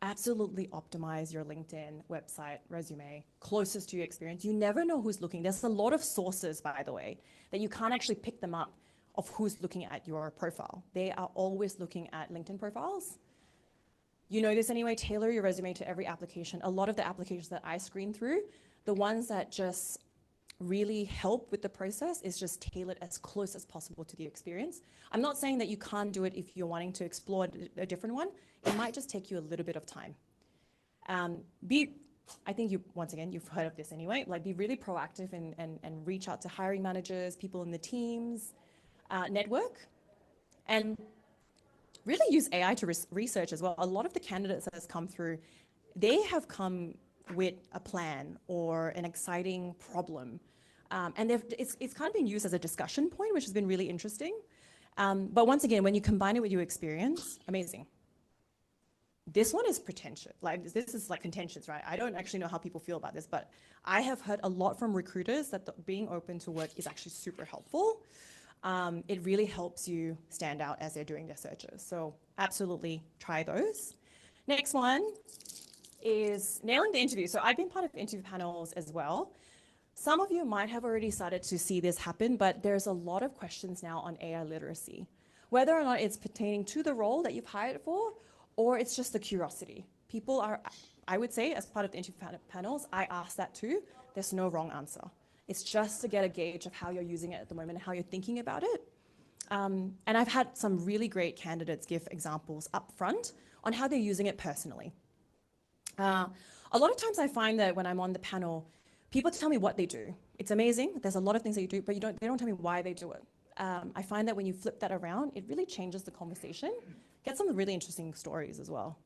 Absolutely optimize your LinkedIn, website, resume, closest to your experience. You never know who's looking. There's a lot of sources, by the way, that you can't actually pick them up of who's looking at your profile. They are always looking at LinkedIn profiles. You know this anyway, tailor your resume to every application. A lot of the applications that I screen through, the ones that just really help with the process is just tailored as close as possible to the experience. I'm not saying that you can't do it if you're wanting to explore a different one. It might just take you a little bit of time. I think once again, you've heard of this anyway, like be really proactive and reach out to hiring managers, people in the teams, network, and really use AI to research as well. A lot of the candidates that has come through, they have come with a plan or an exciting problem. And it's kind of been used as a discussion point, which has been really interesting. But once again, when you combine it with your experience, amazing. This one is pretentious. Like this is like contentious, right? I don't actually know how people feel about this, but I have heard a lot from recruiters that being open to work is actually super helpful. It really helps you stand out as they're doing their searches. So absolutely try those. Next one is nailing the interview. So I've been part of interview panels as well. Some of you might have already started to see this happen, but there's a lot of questions now on AI literacy, whether or not it's pertaining to the role that you've hired for, or it's just the curiosity. People are, I would say, as part of the interview panels, I ask that too. There's no wrong answer. It's just to get a gauge of how you're using it at the moment and how you're thinking about it. And I've had some really great candidates give examples up front on how they're using it personally. A lot of times I find that when I'm on the panel, people tell me what they do, It's amazing. There's a lot of things that you do, but they don't tell me why they do it. I find that when you flip that around, it really changes the conversation. Get some really interesting stories as well.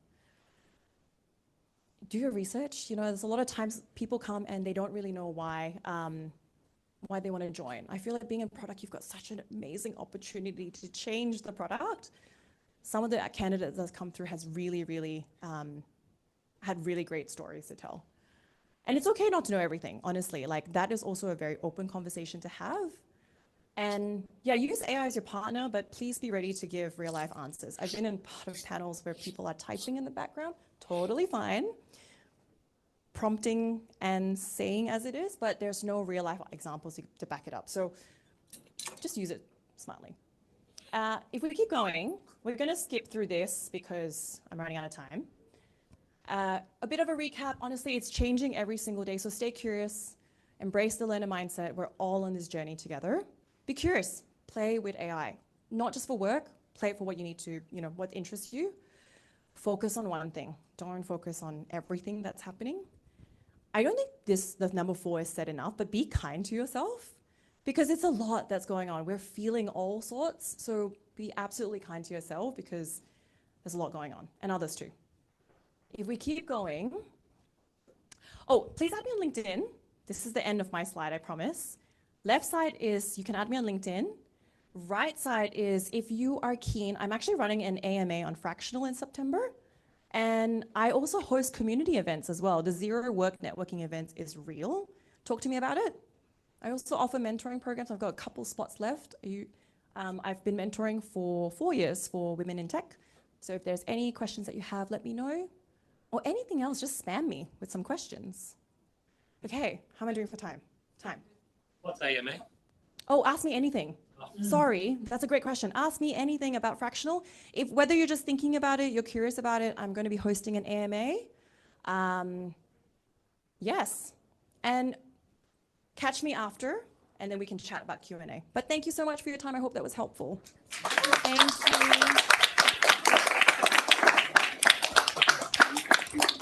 Do your research. There's a lot of times people come and they don't really know why they want to join. I feel like being in product, you've got such an amazing opportunity to change the product. Some of the candidates that's come through has really, really had really great stories to tell. And it's okay not to know everything, honestly. Like, that is also a very open conversation to have. And yeah, use AI as your partner, but please be ready to give real life answers. I've been in part of panels where people are typing in the background, totally fine, prompting and saying as it is, but there's no real life examples to back it up. So just use it smartly. If we keep going, we're going to skip through this because I'm running out of time. A bit of a recap, honestly, it's changing every single day. So stay curious, embrace the learner mindset. We're all on this journey together. Be curious, play with AI, not just for work, play it for what you need to, what interests you. Focus on one thing. Don't focus on everything that's happening. I don't think the number 4 is said enough, but be kind to yourself because it's a lot that's going on. We're feeling all sorts. So be absolutely kind to yourself because there's a lot going on and others too. If we keep going, please add me on LinkedIn. This is the end of my slide, I promise. Left side is you can add me on LinkedIn. Right side is if you are keen, I'm actually running an AMA on Fractional in September. And I also host community events as well. The Zero Work Networking event is real. Talk to me about it. I also offer mentoring programs. I've got a couple spots left. I've been mentoring for 4 years for women in tech. So if there's any questions that you have, let me know. Or anything else, just spam me with some questions. Okay, how am I doing for time? What's AMA? Oh, ask me anything. Sorry, that's a great question. Ask me anything about Fractional. Whether you're just thinking about it, you're curious about it, I'm going to be hosting an AMA. Yes, and catch me after, and then we can chat about Q&A. But thank you so much for your time. I hope that was helpful. Thank you.